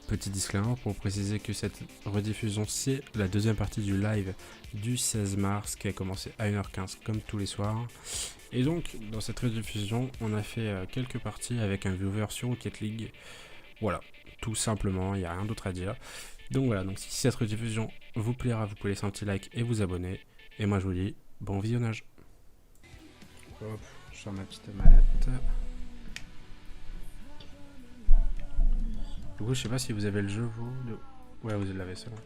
Petit disclaimer pour préciser que cette rediffusion c'est la deuxième partie du live du 16 mars qui a commencé à 1h15 comme tous les soirs. Et donc dans cette rediffusion on a fait quelques parties avec un viewer sur Rocket League. Voilà, tout simplement, il n'y a rien d'autre à dire. Donc voilà, donc si cette rediffusion vous plaira, vous pouvez laisser un petit like et vous abonner. Et moi je vous dis bon visionnage. Hop, je sors ma petite manette. Du coup, je sais pas si vous avez le jeu, vous. Ouais, vous l'avez, c'est bon.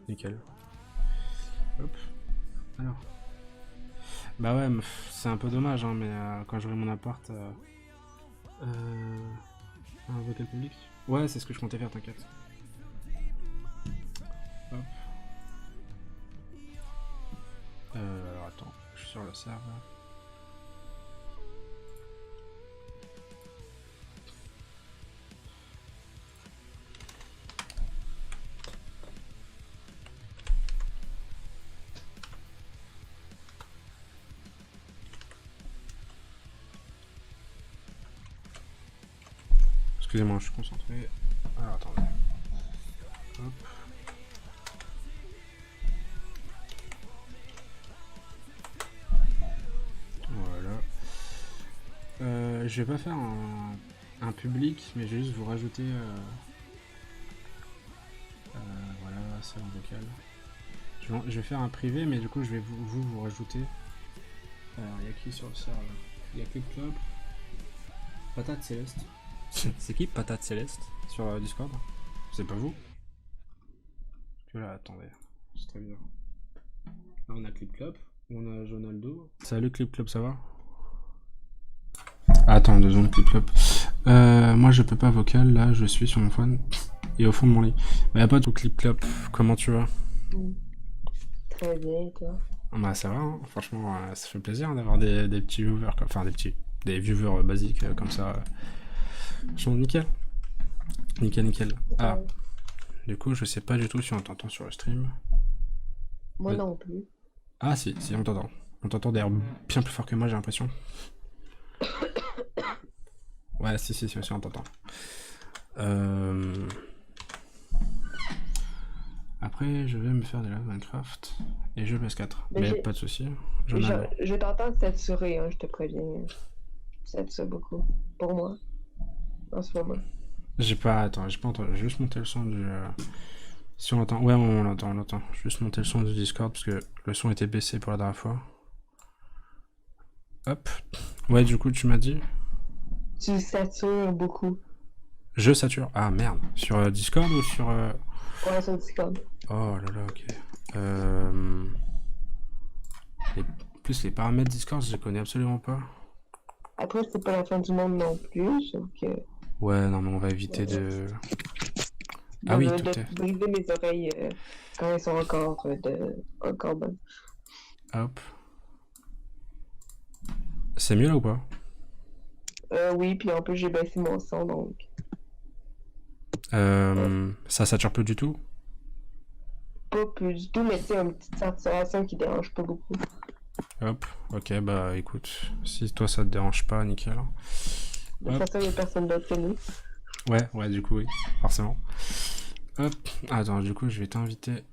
Nickel. Hop. Alors. Bah ouais, c'est un peu dommage, hein, mais quand j'aurai mon appart. Un vocal public. Ouais, c'est ce que je comptais faire, t'inquiète. Hop. Alors attends, je suis sur le serveur. Excusez-moi, je suis concentré. Alors attendez. Hop. Voilà. Je vais pas faire un public, mais je vais juste vous rajouter. Voilà, c'est en vocal. Je vais faire un privé, mais du coup, je vais vous rajouter. Alors, il y a qui sur le serveur? Il y a Clip Club. Patate Céleste. C'est qui Patate Céleste sur Discord? C'est pas vous? Que là, attendez. C'est très bizarre. Là, on a Clip Club. On a Jonaldo. Salut Clip Club, ça va? Attends, 2 secondes, Clip Club. Moi, je peux pas vocal. Là, je suis sur mon phone. Et au fond de mon lit. Bah, y'a pas tout Clip Club. Comment tu vas? Très bien, et toi? Bah, ça va, hein. Franchement, ça fait plaisir d'avoir des petits viewers. Enfin, des viewers basiques comme ça. Ils sont nickel. Nickel, nickel. Ah, Ouais. du coup, je sais pas du tout si on t'entend sur le stream. Moi non plus. Ah, si, on t'entend. On t'entend d'ailleurs bien plus fort que moi, j'ai l'impression. Ouais, si, on t'entend. Après, je vais me faire des lives Minecraft et jeux PS4. Mais pas de soucis. Je t'entends saturé, hein, je te préviens. Saturé beaucoup. Pour moi, en ce moment. J'ai pas entendu. Je vais juste monter le son du. Si on l'entend. Ouais, on l'entend. Je vais juste monter le son du Discord parce que le son était baissé pour la dernière fois. Hop. Ouais, du coup, tu m'as dit. Tu satures beaucoup. Je sature. Ah merde. Sur Discord ou sur. Ouais, sur Discord. Oh là là, ok. Plus les paramètres Discord, je les connais absolument pas. Après, c'est pas la fin du monde non plus, sauf que. Ouais, non, mais on va éviter de. Ah oui, tout De est. briser mes oreilles quand elles sont encore bonnes. Hop. C'est mieux là ou pas? Oui, puis en plus, j'ai baissé mon son, donc. Ça sature plus du tout? Pas plus du tout, mais c'est une petite saturation qui dérange pas beaucoup. Hop, ok, bah écoute, si toi ça te dérange pas, nickel. De toute façon, il n'y a personne d'autre que nous. Ouais, du coup, oui, forcément. Hop, attends, du coup, je vais t'inviter.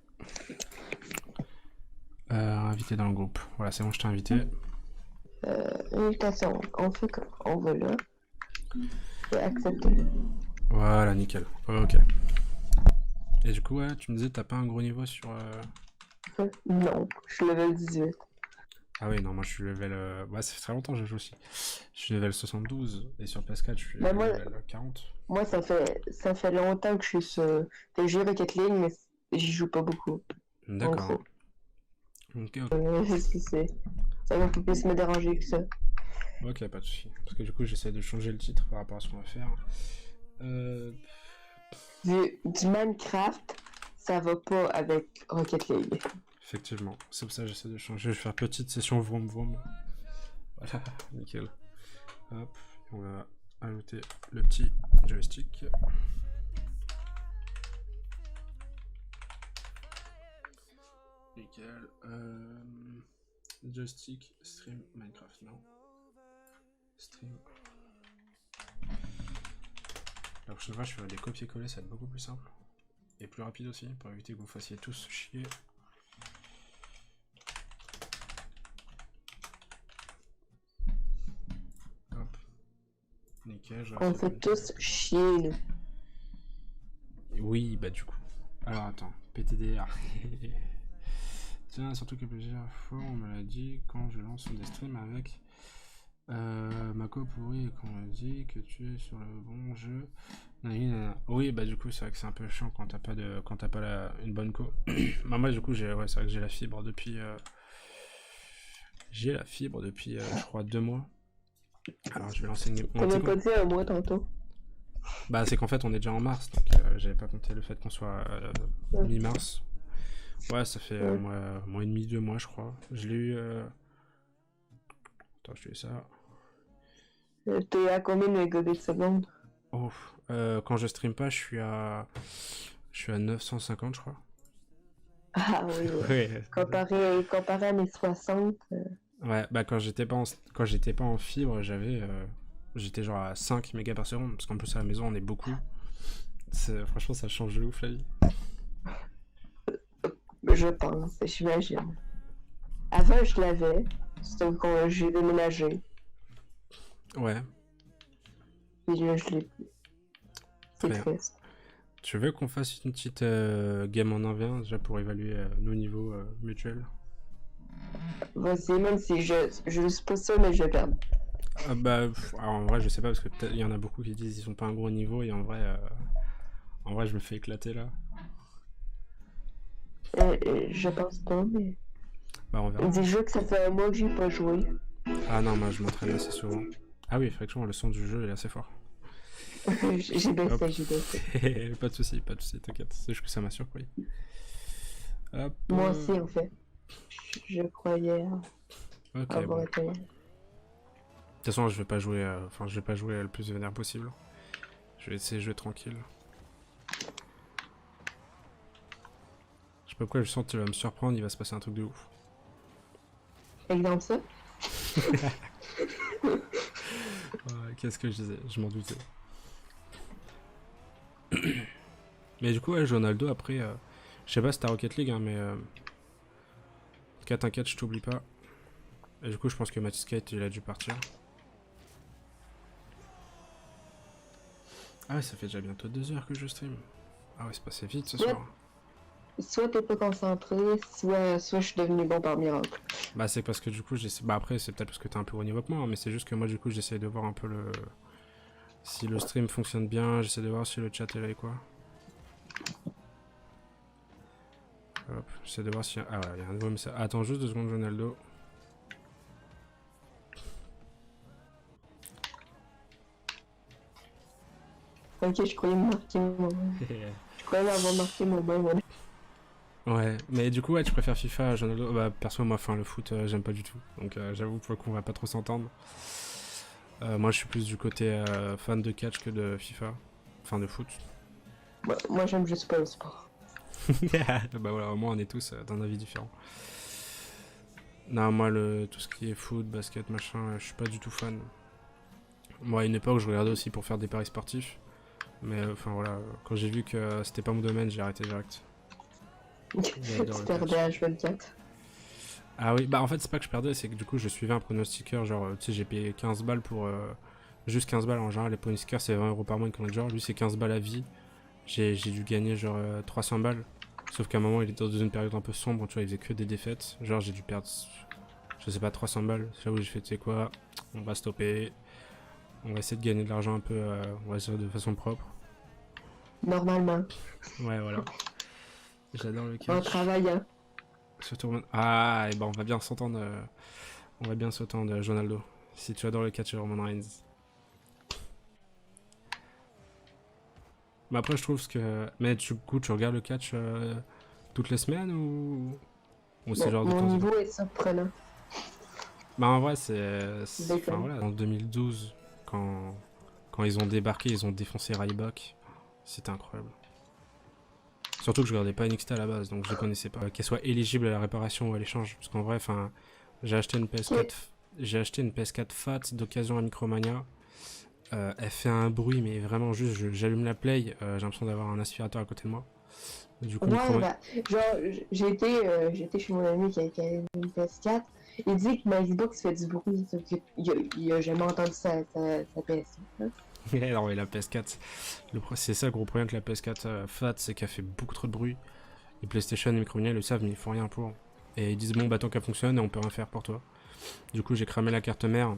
Inviter dans le groupe. Voilà, c'est bon, je t'ai invité. Invitation, on fait comme on veut là. Et accepter. Voilà, nickel. Ok. Et du coup, ouais, tu me disais, t'as pas un gros niveau sur. Non, je suis level 18. Ah oui, non, moi je suis level. Bah, ça fait très longtemps que je joue aussi. Je suis level 72 et sur PS4, je suis level 40. Moi, ça fait longtemps que je suis sur. J'ai joué Rocket League, mais j'y joue pas beaucoup. D'accord. Ok. Ça va pas plus me déranger que ça. Ok, pas de soucis. Parce que du coup, j'essaie de changer le titre par rapport à ce qu'on va faire. Du Minecraft, ça va pas avec Rocket League. Effectivement, c'est pour ça que j'essaie de changer. Je vais faire petite session vroom vroom. Voilà, nickel. Hop, on va ajouter le petit joystick. Nickel. Joystick, stream Minecraft, non. Stream. Hop. prochaine fois, je ferai des copier-coller, ça va être beaucoup plus simple. Et plus rapide aussi, pour éviter que vous fassiez tous chier. Hop. Nickel, je On fait tous chier, là. Oui, bah du coup. Alors attends, PTDR. Tiens, surtout que plusieurs fois on me l'a dit quand je lance des streams avec Mako pourri et qu'on me dit que tu es sur le bon jeu. Oui, bah du coup c'est vrai que c'est un peu chiant quand t'as pas une bonne co. Bah moi du coup c'est vrai que j'ai la fibre depuis je crois 2 mois. Alors je vais lancer une T'as même pas dit un mois tantôt. Bah c'est qu'en fait on est déjà en mars, donc j'avais pas compté le fait qu'on soit mi-mars. Ouais, ça fait mois et demi, 2 mois je crois. Je l'ai eu... Attends, je fais ça. T'es à combien de mégabits seconde? Oh, quand je stream pas, je suis à 950 je crois. Ah oui, oui. Ouais. Comparé à mes 60. Ouais, bah quand j'étais pas en fibre, j'étais genre à 5 mégas par seconde, parce qu'en plus à la maison on est beaucoup. Franchement ça change de ouf la vie. Je pense, j'imagine. Avant je l'avais, sauf quand j'ai déménagé. Ouais. Et là je l'ai plus. C'est triste. Tu veux qu'on fasse une petite game en 1v1 déjà pour évaluer nos niveaux mutuels? Vas-y, même si je suis pas sûr, mais je garde. Bah, alors, en vrai, je sais pas, parce que peut-être il y en a beaucoup qui disent qu'ils sont pas un gros niveau, et en vrai, je me fais éclater là. Je pense pas, mais. Bah, on verra. Dis-je que ça fait un mois que j'ai pas joué. Ah non, moi je m'entraîne assez souvent. Ah oui, effectivement, le son du jeu est assez fort. J'ai baissé. Pas de soucis, t'inquiète. C'est juste que ça m'a surpris. Hop. Moi aussi, en fait. Je croyais avoir été. De toute façon, je vais pas jouer le plus vénère possible. Je vais essayer de jouer tranquille. Je sais pas pourquoi je sens que tu vas me surprendre, il va se passer un truc de ouf. Exemple ça? Qu'est-ce que je disais? Je m'en doutais. Mais du coup, ouais, Ronaldo, après, je sais pas si t'as Rocket League, hein, mais t'inquiète, je t'oublie pas. Et du coup, je pense que Matiscate, il a dû partir. Ah ouais, ça fait déjà bientôt 2 heures que je stream. Ah ouais, c'est passé vite ce soir. Soit t'es pas concentré, soit je suis devenu bon par miracle. Bah c'est parce que du coup, bah après, c'est peut-être parce que t'es un peu au niveau que moi, hein, mais c'est juste que moi, du coup, j'essaie de voir un peu si le stream fonctionne bien, j'essaie de voir si le chat est là et quoi. Hop, j'essaie de voir si... Ah ouais, il y a un nouveau message. Attends juste 2 secondes, Ronaldo. Ok, je croyais marquer mon... Je croyais avoir marqué mon bain, voilà. Ouais, mais du coup, ouais, tu préfères FIFA à Ronaldo? Bah perso, moi, le foot, j'aime pas du tout. Donc j'avoue, pour le coup, on va pas trop s'entendre. Moi, je suis plus du côté fan de catch que de FIFA. Enfin, de foot. Bah, moi, j'aime juste pas le sport. Bah voilà, au moins, on est tous d'un avis différent. Non, moi, tout ce qui est foot, basket, machin, je suis pas du tout fan. Moi, à une époque, je regardais aussi pour faire des paris sportifs. Mais enfin voilà, quand j'ai vu que c'était pas mon domaine, j'ai arrêté direct. Tu perdais à H24. Ah oui, bah en fait c'est pas que je perdais, c'est que du coup je suivais un pronostiqueur, genre tu sais j'ai payé 15 balles pour... juste 15 balles en général, les pronostiqueurs c'est 20 € par mois une connerie de genre, lui c'est 15 balles à vie, j'ai dû gagner genre 300 balles, sauf qu'à un moment il était dans une période un peu sombre, tu vois il faisait que des défaites, genre j'ai dû perdre, je sais pas, 300 balles, c'est là où j'ai fait tu sais quoi, on va stopper, on va essayer de gagner de l'argent un peu, on va dire de façon propre. Normalement. Ouais voilà. J'adore le catch. En travaillant. Surtout... Ah, et ben on va bien s'entendre. Ronaldo. Si tu adores le catch Roman Reigns. Mais après, je trouve que. Mais tu regardes le catch toutes les semaines ou c'est genre de temps en temps? Mon niveau est surprenant. Bah en vrai, enfin, voilà. En 2012, quand ils ont débarqué, ils ont défoncé Reebok. C'était incroyable. Surtout que je regardais pas NXT à la base, donc je connaissais pas. Qu'elle soit éligible à la réparation ou à l'échange. Parce qu'en vrai, j'ai acheté une PS4 FAT d'occasion à Micromania. Elle fait un bruit, mais vraiment juste, j'allume la play, j'ai l'impression d'avoir un aspirateur à côté de moi. Du coup, Ouais, bah, genre, j'étais chez mon ami qui avait une PS4. Il dit que ma Xbox fait du bruit, sauf qu'il a jamais entendu sa PS4. Hein. Alors, ouais, la PS4, c'est ça le gros problème que la PS4 FAT, c'est qu'elle fait beaucoup trop de bruit. Les PlayStation et Micromania, ils le savent, mais ils font rien pour. Et ils disent, bon, bah tant qu'elle fonctionne, on peut rien faire pour toi. Du coup, j'ai cramé la carte mère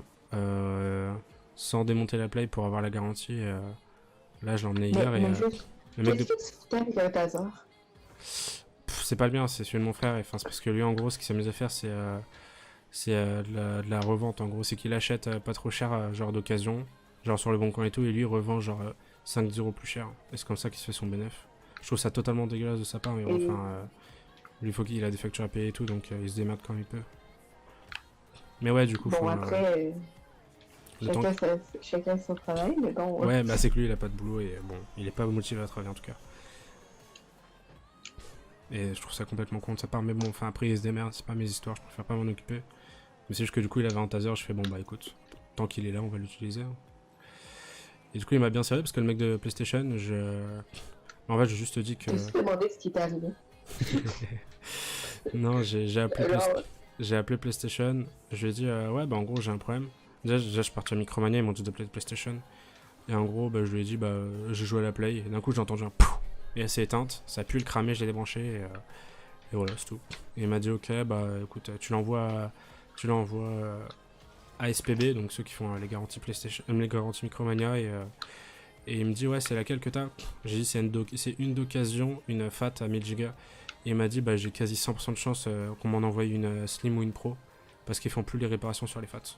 sans démonter la play pour avoir la garantie. Là, je l'ai emmené hier et Juste, le mec qu'est-ce de. que tu foutais avec un taser? C'est pas le bien, c'est celui de mon frère. Enfin, c'est parce que lui, en gros, ce qu'il s'amuse à faire, c'est de la revente. En gros, c'est qu'il achète pas trop cher, genre d'occasion, genre sur le bon coin et tout, et lui, il revend genre 5 € plus cher. Et c'est comme ça qu'il se fait son bénéf. Je trouve ça totalement dégueulasse de sa part, mais bon, Et... enfin, lui, faut qu'il a des factures à payer et tout, donc il se démerde quand il peut. Mais ouais, du coup, Bon, enfin, après, le temps. chacun son travail, mais bon. Ouais, bah c'est que lui, il a pas de boulot et bon, il est pas motivé à travailler en tout cas. Et je trouve ça complètement con de sa part, mais bon, enfin après il se démerde, c'est pas mes histoires, je préfère pas m'en occuper. Mais c'est juste que du coup il avait un taser, je fais bon bah écoute, tant qu'il est là on va l'utiliser. Hein. Et du coup il m'a bien servi parce que le mec de PlayStation, en fait j'ai juste dit que... Je me suis demandé ce qui t'est arrivé. Non, Alors, j'ai appelé PlayStation, je lui ai dit ouais bah en gros j'ai un problème. Déjà je suis parti à Micromania, ils m'ont dit d'appeler PlayStation. Et en gros bah je lui ai dit bah j'ai joué à la play, et d'un coup j'ai entendu un pouf et elle s'est éteinte, ça a pu le cramer, je l'ai débranché et voilà c'est tout. Et il m'a dit ok bah écoute tu l'envoies à SPB, donc ceux qui font les garanties PlayStation, les garanties Micromania et il me dit ouais c'est laquelle que t'as. J'ai dit c'est une d'occasion, une FAT à 1000 Go. Et il m'a dit bah j'ai quasi 100% de chance qu'on m'en envoie une Slim ou une Pro parce qu'ils font plus les réparations sur les FAT.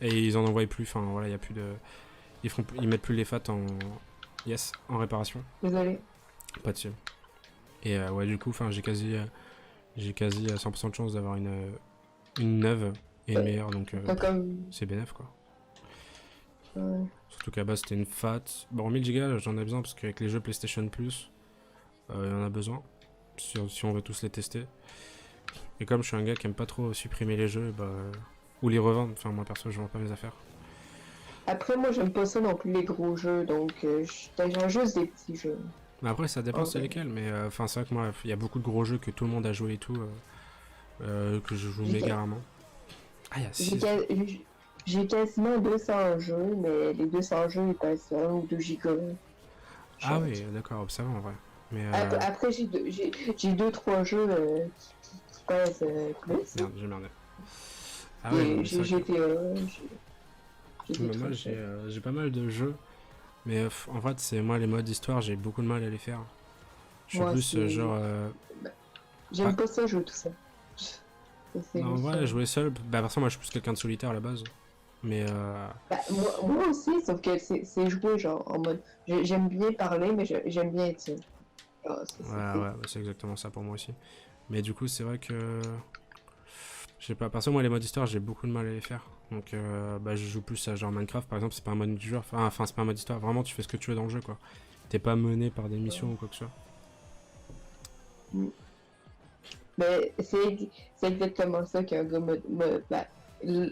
Et ils en envoient plus, enfin voilà, il y a plus de ils mettent plus les FAT en réparation. désolé. Pas de soucis. Et ouais du coup enfin j'ai quasi 100% de chance d'avoir une neuve et une meilleure, donc Comme... c'est bénef quoi. Ouais. Surtout qu'à base c'était une FAT. Bon 1000 Go j'en ai besoin parce qu'avec les jeux PlayStation Plus il y en a besoin si on veut tous les tester. Et comme je suis un gars qui aime pas trop supprimer les jeux, bah, ou les revendre, enfin moi perso je vends pas mes affaires. Après, moi, j'aime pas ça non plus, les gros jeux, donc j'aime juste des petits jeux. Mais après ça dépend c'est Ok. lesquels, mais enfin c'est vrai que moi il y a beaucoup de gros jeux que tout le monde a joué et tout, que je joue J'ai méga ca- rarement. Ah il y a j'ai 6. ca- j'ai quasiment 200 jeux, mais les 200 jeux, ils passent 1 ou 2 gigas. Ah Genre. oui d'accord, ça va en vrai. Mais Après, j'ai 2-3 jeux qui pèsent plus. merde j'ai merdé. Ah ouais non mais J'ai c'est vrai que... j'ai des Mais moi trucs. j'ai pas mal de jeux, mais en fait c'est moi les modes histoire j'ai beaucoup de mal à les faire. Je suis Moi plus aussi. genre... J'aime pas ça jouer tout ça. C'est Non, en juste ça. vrai, jouer seul, bah parce que moi je suis plus quelqu'un de solitaire à la base. Mais Bah, moi aussi, sauf que c'est jouer genre en mode. J'aime bien parler, mais j'aime bien être seul. Ah, ouais, bah, c'est exactement ça pour moi aussi. Mais du coup, c'est vrai que. Je sais pas, parce que moi les modes histoire j'ai beaucoup de mal à les faire. Donc bah, je joue plus à genre Minecraft par exemple, c'est pas un mode multijoueur, enfin c'est pas un mode histoire, vraiment tu fais ce que tu veux dans le jeu quoi. T'es pas mené par des missions ou quoi que ce soit. Mm. Mais c'est exactement ça qu'un gars bah,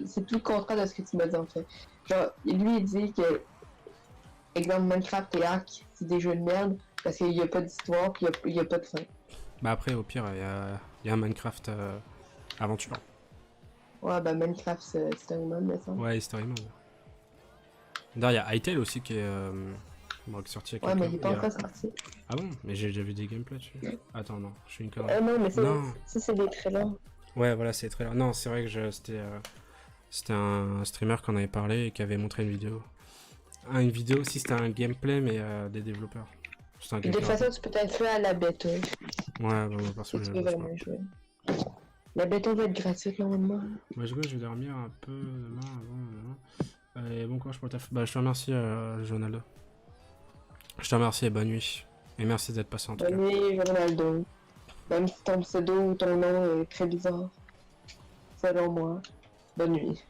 c'est tout le contraire de ce que tu m'as dit en fait. Genre, lui il dit que, exemple, Minecraft et Ark, c'est des jeux de merde parce qu'il n'y a pas d'histoire puis il y a pas de fin. Bah après au pire il y a un Minecraft aventure. Ouais, bah Minecraft c'est un mode, mais ça. Ouais, History Mode. D'ailleurs il y a Hytale aussi qui est, bon, qui est sorti il y a Ouais, mais quelques... il est pas encore sorti. Ah bon? Mais j'ai déjà vu des gameplays dessus. Attends non, je suis une connerie. Non, mais Non. ça c'est des trailers. Ouais, voilà, c'est très... Non, c'est vrai que c'était un streamer qui en avait parlé et qui avait montré une vidéo. Ah, une vidéo aussi, c'était un gameplay, mais des développeurs. C'était un De toute gameplay façon, rapide. tu peux être fait à la bêta Ouais, bah, moi, perso, si je tu veux bosse pas. vraiment jouer. La bêta va être gratuite normalement. Bah, je vais dormir un peu demain, avant. Et bon courage pour le taf. Bah, je te remercie, Jonaldo. Je te remercie et bonne nuit. Et merci d'être passé en tout cas. Bonne nuit, Ronaldo. Même si ton pseudo ou ton nom est très bizarre. Selon moi. Bonne nuit.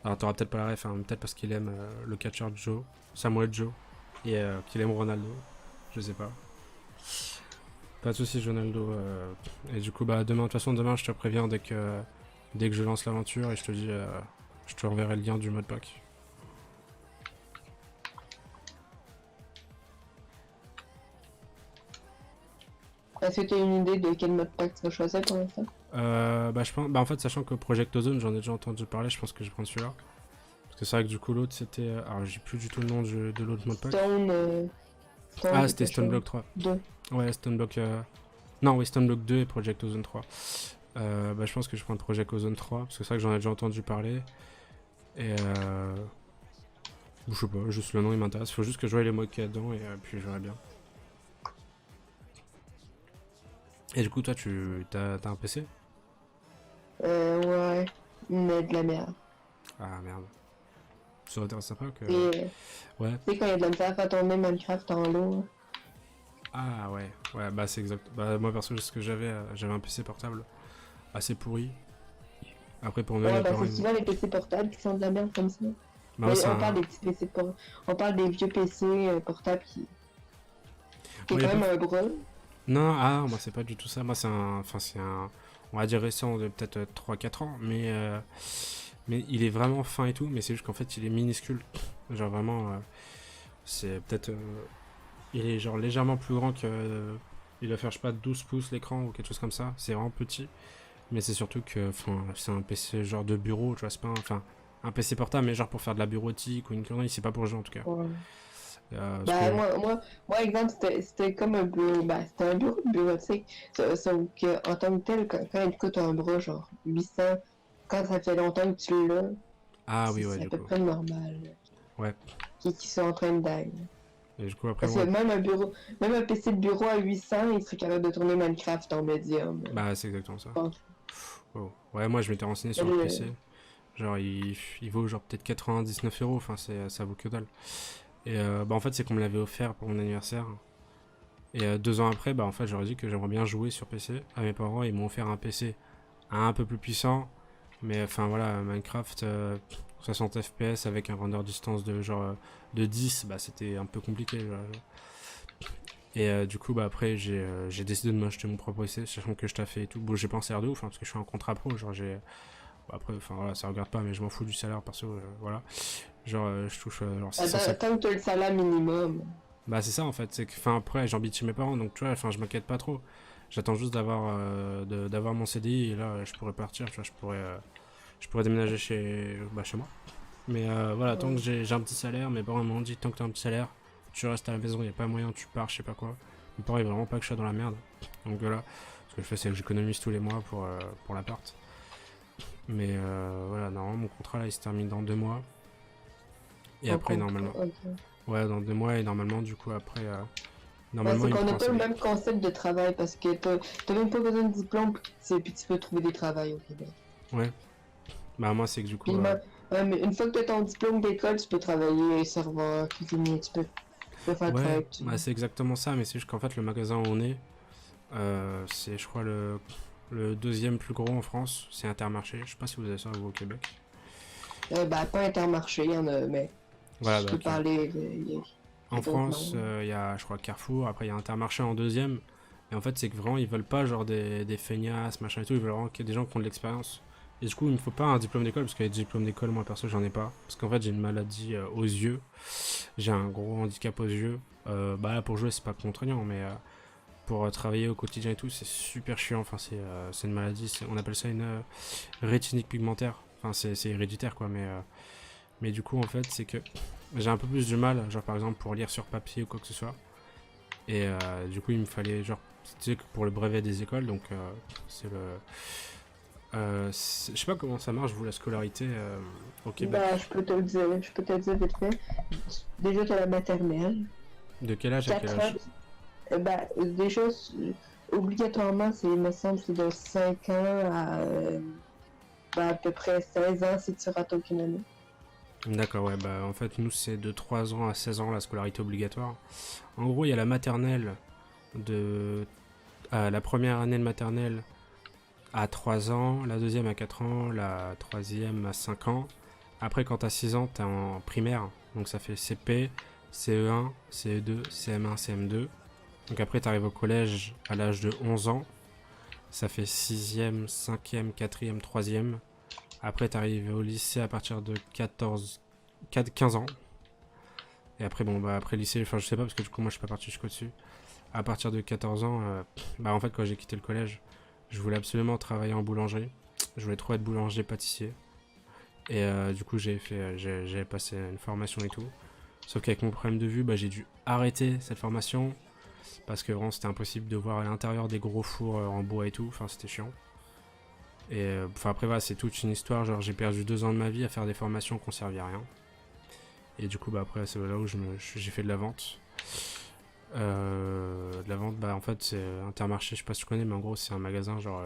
Alors, t'auras peut-être pas la ref, hein, peut-être parce qu'il aime le catcheur Joe, Samuel Joe, et qu'il aime Ronaldo. Je sais pas. Pas de soucis, Ronaldo. Et du coup, bah, demain, de toute façon, demain, je te préviens dès que je lance l'aventure et je te dis Je te renverrai le lien du modpack. Est-ce que tu as une idée de quel mode pack tu vas choisir pour l'instant? Bah, je pense, bah, en fait, sachant que Project Ozone, j'en ai déjà entendu parler, je pense que je vais prendre celui-là. Parce que c'est vrai que du coup, l'autre c'était. Alors, j'ai plus du tout le nom de l'autre modpack. Ah, c'était Stoneblock 3. 2. Ouais, Stoneblock. Non, oui, Stoneblock 2 et Project Ozone 3. Bah, je pense que je prends Project Ozone 3, parce que c'est vrai que j'en ai déjà entendu parler. Et je sais pas, juste le nom il m'intéresse. Faut juste que je voie les modes qu'il y a dedans et puis je verrai bien. Et du coup, toi, t'as un PC? Ouais, mais de la merde. Ah merde. Ça aurait été sympa que. Et Ouais. tu sais, quand il y a de la misère à faire tourner Minecraft en lot. Ah ouais. Ouais, bah c'est exact. Bah, moi, perso, ce que j'avais un PC portable assez pourri. Après, pour Noël, Ouais, bah encore c'est une. souvent les PC portables qui sont de la merde comme ça. Bah, Mais ouais, c'est on parle un. des petits PC on parle des vieux PC portables qui est Bon, y a quand pas. même un bras. Non, ah, moi, c'est pas du tout ça. Moi, c'est un. Enfin, c'est un. On va dire récent de peut-être 3-4 ans. Mais il est vraiment fin et tout. Mais c'est juste qu'en fait, il est minuscule. Genre, vraiment. C'est peut-être. Il est genre légèrement plus grand que. Il va faire, je sais pas, 12 pouces l'écran ou quelque chose comme ça. C'est vraiment petit. Mais c'est surtout que. Enfin, c'est un PC genre de bureau, tu vois. C'est pas un. Enfin, un PC portable, mais genre pour faire de la bureautique ou une connerie. C'est pas pour jouer en tout cas. Ouais. Parce Bah, que. moi, exemple, c'était comme un bureau. Bah, c'était un bureau de bureautique. Sauf que, en tant que tel, quand il coûte un bras, genre 800, quand ça fait longtemps que tu l'as, Ah oui, ouais, c'est à du peu coup. près normal. Ouais. Qui sont en train d'aller. Et du coup, après, Parce que ouais. même un PC de bureau à 800, il serait capable de tourner Minecraft en médium. Bah, c'est exactement ça. Je pense. Oh. Ouais, moi, je m'étais renseigné sur le PC. Genre, il vaut genre peut-être 99 €. Enfin, ça vaut que dalle. Et bah, en fait, c'est qu'on me l'avait offert pour mon anniversaire. Et 2 ans après, bah, en fait, j'aurais dit que j'aimerais bien jouer sur PC. À mes parents, ils m'ont offert un PC un peu plus puissant. Mais enfin, voilà, Minecraft 60 FPS avec un render distance de genre de 10, bah, c'était un peu compliqué. Genre. Et du coup, bah, après, j'ai décidé de m'acheter mon propre PC, sachant que je taffais et tout. Bon, j'ai pas en CR de ouf, hein, parce que je suis en contrat pro. Genre, j'ai. Bon, après, enfin, voilà, ça regarde pas, mais je m'en fous du salaire perso. Voilà. Genre, je touche genre 650. Tant que tu as le salaire minimum. Bah, c'est ça en fait. C'est que, enfin, après, j'habite chez mes parents, donc tu vois, enfin, je m'inquiète pas trop. J'attends juste d'avoir mon CDI et là, je pourrais partir, tu vois, je pourrais déménager chez moi. Mais voilà, tant que Ouais. j'ai un petit salaire, mes parents m'ont dit tant que t'as un petit salaire, tu restes à la maison, y a pas moyen, tu pars, je sais pas quoi. Mes parents, ils veulent vraiment pas que je sois dans la merde. Donc voilà, ce que je fais, c'est que j'économise tous les mois pour l'appart. Mais voilà, normalement, mon contrat là, il se termine dans 2 mois. Et après, normalement. Ok. Ouais, dans 2 mois, et normalement, du coup, après. Ben, Normalement, c'est il me qu'on n'a prend un pas le CDI. même concept de travail parce que t'as même pas besoin de diplôme puis tu peux trouver des travails au Québec. Ouais. Bah, moi, c'est que du coup. Puis, ouais, mais une fois que tu as ton diplôme d'école, tu peux travailler serveur, cuisinier, tu peux faire le Ouais, travail que tu bah, veux. c'est exactement ça, mais c'est juste qu'en fait, le magasin où on est, c'est, je crois, le deuxième plus gros en France. C'est Intermarché. Je sais pas si vous avez ça, vous, au Québec. Ben, pas Intermarché, il y en a, mais Voilà, je bah, peux ok. parler. En France, il y a, je crois, Carrefour. Après, il y a Intermarché en deuxième. Et en fait, c'est que vraiment, ils veulent pas, genre, des feignasses, machin et tout. Ils veulent vraiment qu'il y ait des gens qui ont de l'expérience. Et du coup, il me faut pas un diplôme d'école, parce que les diplômes d'école, moi, perso, j'en ai pas. Parce qu'en fait, j'ai une maladie aux yeux. J'ai un gros handicap aux yeux. Bah, pour jouer, c'est pas contraignant, mais pour travailler au quotidien et tout, c'est super chiant. Enfin, c'est une maladie, on appelle ça une rétinique pigmentaire. Enfin, c'est héréditaire, quoi, mais du coup, en fait, c'est que j'ai un peu plus du mal, genre par exemple pour lire sur papier ou quoi que ce soit. Et du coup, il me fallait, genre, tu sais, pour le brevet des écoles, donc c'est le. Je sais pas comment ça marche, vous, la scolarité au Québec. Ben, je peux te le dire vite fait. Déjà, tu as la maternelle. De quel âge à quel 4 ans. âge? Ben, déjà, obligatoirement, il me semble, c'est de 5 ans à peu près 16 ans si tu rates aucune année. D'accord, ouais, bah en fait, nous, c'est de 3 ans à 16 ans la scolarité obligatoire. En gros, il y a la maternelle de. La première année de maternelle à 3 ans, la deuxième à 4 ans, la troisième à 5 ans. Après, quand t'as 6 ans, t'es en primaire. Donc ça fait CP, CE1, CE2, CM1, CM2. Donc après, t'arrives au collège à l'âge de 11 ans. Ça fait 6e, 5e, 4e, 3e. Après, t'arrives au lycée à partir de 15 ans. Et après, bon, bah, après le lycée, enfin, je sais pas, parce que du coup, moi, je suis pas parti jusqu'au dessus. À partir de 14 ans, bah, en fait, quand j'ai quitté le collège, je voulais absolument travailler en boulangerie. Je voulais trop être boulanger-pâtissier. Et du coup, j'ai passé une formation et tout. Sauf qu'avec mon problème de vue, bah, j'ai dû arrêter cette formation. Parce que vraiment, c'était impossible de voir à l'intérieur des gros fours en bois et tout. Enfin, c'était chiant. Et enfin, après, voilà, c'est toute une histoire. Genre, j'ai perdu 2 ans de ma vie à faire des formations qui ne servaient à rien. Et du coup, bah, après, c'est là où j'ai fait de la vente. De la vente, bah, en fait, c'est Intermarché, je sais pas si tu connais, mais en gros, c'est un magasin, genre.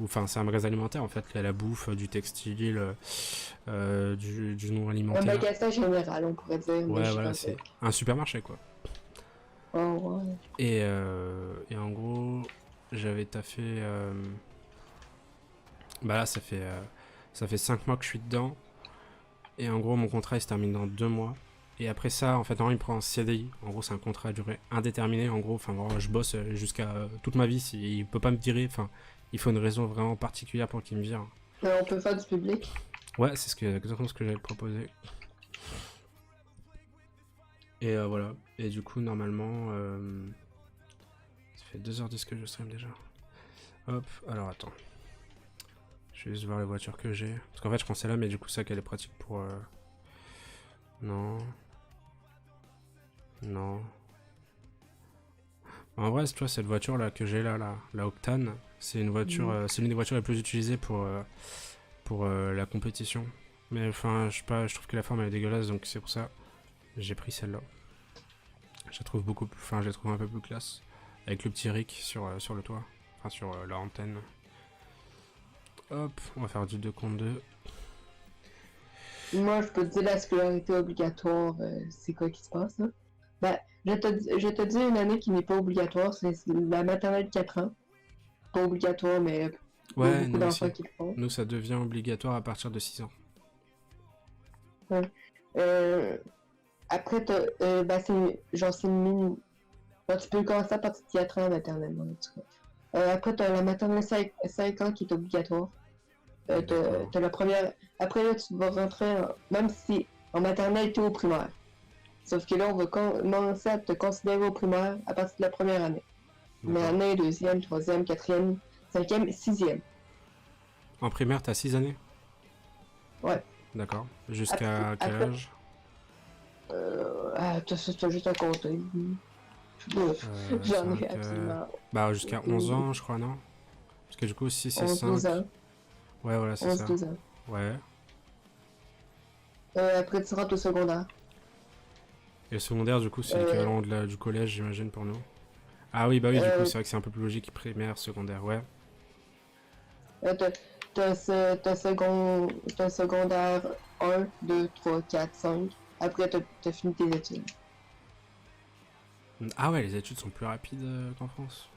Enfin, c'est un magasin alimentaire, en fait. Il y a la bouffe, du textile, du non Un alimentaire. magasin général, on pourrait dire. Mais Ouais, je voilà, pense c'est un supermarché, quoi. Oh, ouais. Et en gros, j'avais taffé. Bah là, ça fait 5 mois que je suis dedans. Et en gros, mon contrat il se termine dans 2 mois. Et après ça, en fait, non, il prend un CDI. En gros, c'est un contrat à durée indéterminée. En gros, enfin, vraiment, je bosse jusqu'à toute ma vie. Il peut pas me virer. Enfin, il faut une raison vraiment particulière pour qu'il me vire. On peut faire du public. Ouais, c'est exactement ce que j'avais proposé. Et voilà. Et du coup, normalement, ça fait 2h10 que je stream déjà. Hop, alors attends. Je vais juste voir les voitures que j'ai. Parce qu'en fait, je pensais là, mais du coup, ça qu'elle est pratique pour. Non. Non. En vrai, tu vois, cette voiture là que j'ai là, la Octane, c'est une voiture, c'est l'une des voitures les plus utilisées pour la compétition. Mais enfin, je sais pas, je trouve que la forme elle est dégueulasse, donc c'est pour ça j'ai pris celle-là. Je la trouve je la trouve un peu plus classe, avec le petit ric sur le toit, enfin sur la antenne. Hop, on va faire du 2 contre 2. Moi, je peux te dire la scolarité obligatoire, c'est quoi qui se passe, là? Ben, je te dis une année qui n'est pas obligatoire, c'est la maternelle de 4 ans. Pas obligatoire, mais il y a Ouais, beaucoup nous d'enfants aussi. qui le font. Nous, ça devient obligatoire à partir de 6 ans. Ouais. Euh, Après, ben, c'est une mini. Ben, tu peux commencer à partir de 4 ans en maternelle, en tout cas. Après, t'as la maternelle 5 ans qui est obligatoire. D'accord. T'as la première. Après, là, tu vas rentrer, même si en maternelle, t'es au primaire. Sauf que là, on va commencer à te considérer au primaire à partir de la première année. Première D'accord. année, deuxième, troisième, quatrième, cinquième, sixième. En primaire, t'as 6 années? Ouais. D'accord. Après, Jusqu'à quel après âge? t'as juste à compter. J'en ai 5, absolument bah, jusqu'à 11 ans, je crois, non? Parce que du coup, 6 et 11-12 5. ans. Ouais, voilà, c'est ça. 11-12 ans. Ouais. Après, tu rentres au secondaire. Et le secondaire, du coup, c'est Euh, l'équivalent du collège, j'imagine, pour nous. Ah oui, bah oui, du coup, euh, c'est vrai que c'est un peu plus logique, primaire, secondaire, ouais. t'as secondaire 1, 2, 3, 4, 5. Après, t'as fini tes études. Ah ouais, les études sont plus rapides qu'en France.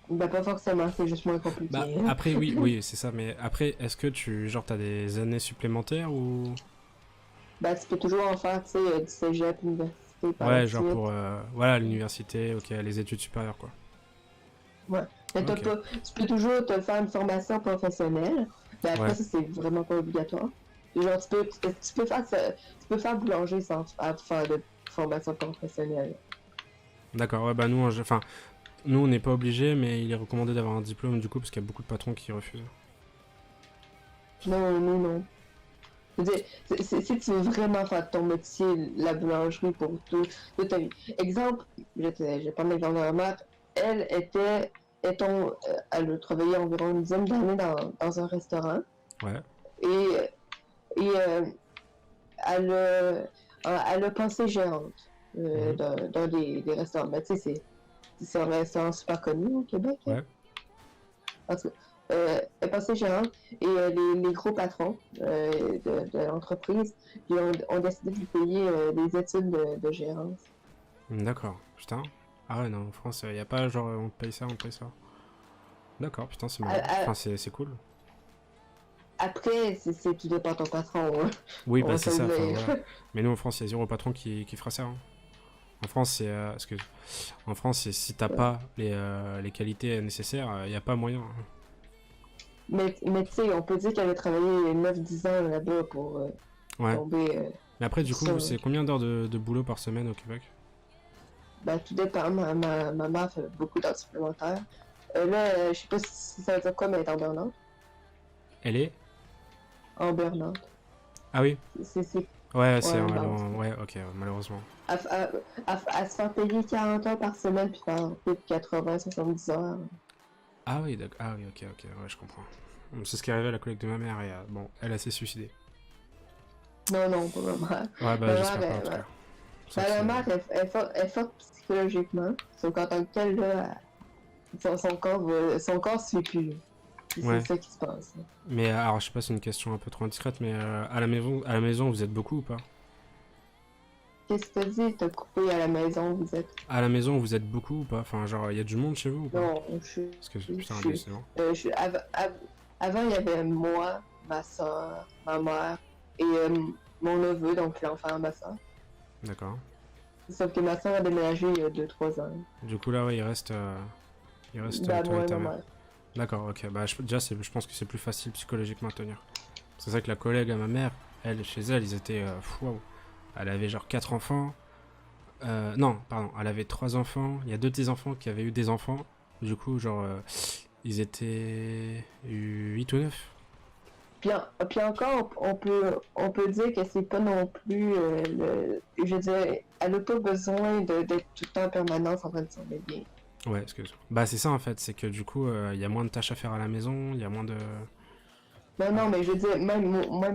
Ben, pas forcément, c'est juste moins Bah, compliqué. après, oui, oui, c'est ça, mais après, est-ce que t'as des années supplémentaires ou... Ben, tu peux toujours en faire, tu sais, du cégep, université par la Ouais, genre suite. pour, voilà, l'université, ok, les études supérieures, quoi. Ouais. Mais Ok. tu peux toujours te faire une formation professionnelle. Mais après, Ouais, ça, c'est vraiment pas obligatoire. Genre, tu peux faire boulanger sans faire de formation professionnelle. d'accord, ouais, bah nous, enfin, nous, on n'est pas obligé, mais il est recommandé d'avoir un diplôme, du coup, parce qu'il y a beaucoup de patrons qui refusent. Non, non, non. Je veux dire, si tu veux vraiment faire ton métier, la boulangerie pour toute ta vie. Exemple, je prends l'exemple de ma mère. Elle était, elle a travaillé environ une dizaine d'années dans un restaurant. Ouais. Et, et elle, elle a pensé gérante Mhm. dans des restaurants. Ben, tu sais, c'est un restaurant super connu au Québec, hein. Ouais. En tout cas, elle est passée gérante et les gros patrons de l'entreprise ont décidé de lui payer des études de gérance. D'accord, putain. Ah ouais, non, en France, il n'y a pas genre on te paye ça, on te paye ça. D'accord, putain, c'est marrant. À- Enfin, c'est cool. Après, c'est tout dépend de ton patron, hein. Oui, On bah va c'est se le ça, enfin dire. voilà. Mais nous en France, il y a zéro patron qui fera ça, hein. En France, en France, si t'as pas les qualités nécessaires, il n'y a pas moyen, hein. Mais tu sais, on peut dire qu'elle a travaillé 9-10 ans là-bas pour Ouais. tomber Mais après, du ça. coup, c'est combien d'heures de boulot par semaine au Québec? Ben, tout dépend. Ma mère fait beaucoup d'heures supplémentaires. Là, je sais pas si ça veut dire quoi, mais elle est en burn-out. Elle est? En burn-out. Ah oui? C'est... Ouais, c'est... Ouais, ben, Ouais, ok, ouais, malheureusement. à se faire payer 40 heures par semaine, puis faire plus de 80-70 heures. Ah oui, d'accord. Ah oui, ok, ouais, je comprends. C'est ce qui est arrivé à la collègue de ma mère et bon, elle s'est suicidée. Non, non, pas ma mère. Ouais, bah Ma j'espère mère, pas en tout cas. ma mère elle est forte psychologiquement. Sauf qu'en tant que telle, là, son corps suit plus. Puis c'est Ouais. ça qui se passe. Là. Mais alors, je sais pas, c'est une question un peu trop indiscrète, mais à la maison, vous êtes beaucoup ou pas? Qu'est-ce que t'as dit? T'as coupé à la maison, vous êtes. À la maison, vous êtes beaucoup ou pas? Enfin, genre, il y a du monde chez vous ou pas? Non, je suis. Parce que, Je putain, suis. décidément. Avant, il y avait moi, ma soeur, ma mère et mon neveu, donc l'enfant de ma soeur. D'accord. Sauf que ma soeur a déménagé il y a 2-3 ans. Du coup, là, ouais, il reste Bah, toi moi et et ta ma mère. mère. D'accord, ok. Bah, déjà, je pense que c'est plus facile psychologiquement à tenir. C'est vrai que la collègue à ma mère, elle, chez elle, ils étaient. Waouh. Elle avait genre 4 enfants. Non, pardon, elle avait 3 enfants. Il y a 2 petits-enfants qui avaient eu des enfants. Du coup, genre, ils étaient 8 ou 9. Puis encore, on peut dire que c'est pas non plus je veux dire, elle n'a pas besoin d'être tout le temps en permanence en train de s'en bien. Ouais, excuse. Bah, c'est ça en fait, c'est que du coup, il y a moins de tâches à faire à la maison, il y a moins de. Non, Ah. non, mais je veux dire, même moi,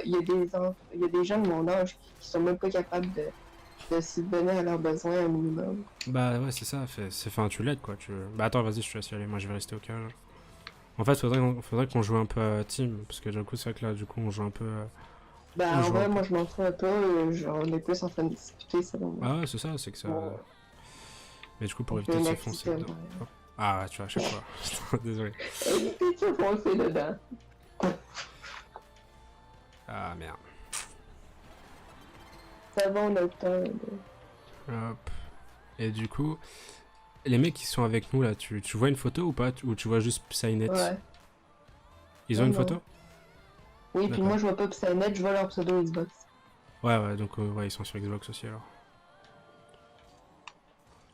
il y a des gens de mon âge qui sont même pas capables de subvenir à leurs besoins un minimum. Bah, ouais, c'est ça, enfin, tu l'aides quoi. Bah, attends, vas-y, je te laisse y aller, moi je vais rester au cage. En fait, faudrait qu'on joue un peu à team, parce que du coup, c'est vrai que là, du coup, on joue un peu. On Ben, en joue un vrai, peu. moi, je m'en fous un peu, on est plus en train de discuter, selon moi. Ah, ouais, c'est ça, c'est que ça. Bon, Mais du coup, pour on fait éviter de une se activité. foncer dedans. Hop. Ah, ouais, tu vois, à chaque fois. Putain, désolé. Évitez de se foncer dedans. Ah, merde. Ça va, on a le temps. Hop. Et du coup, les mecs qui sont avec nous là, tu vois une photo ou pas? Ou tu vois juste Psynet? Ouais. Ils ont Non, une non. photo? Oui, puis D'accord. moi, je vois pas Psynet, je vois leur pseudo Xbox. Ouais, donc ouais, ils sont sur Xbox aussi alors.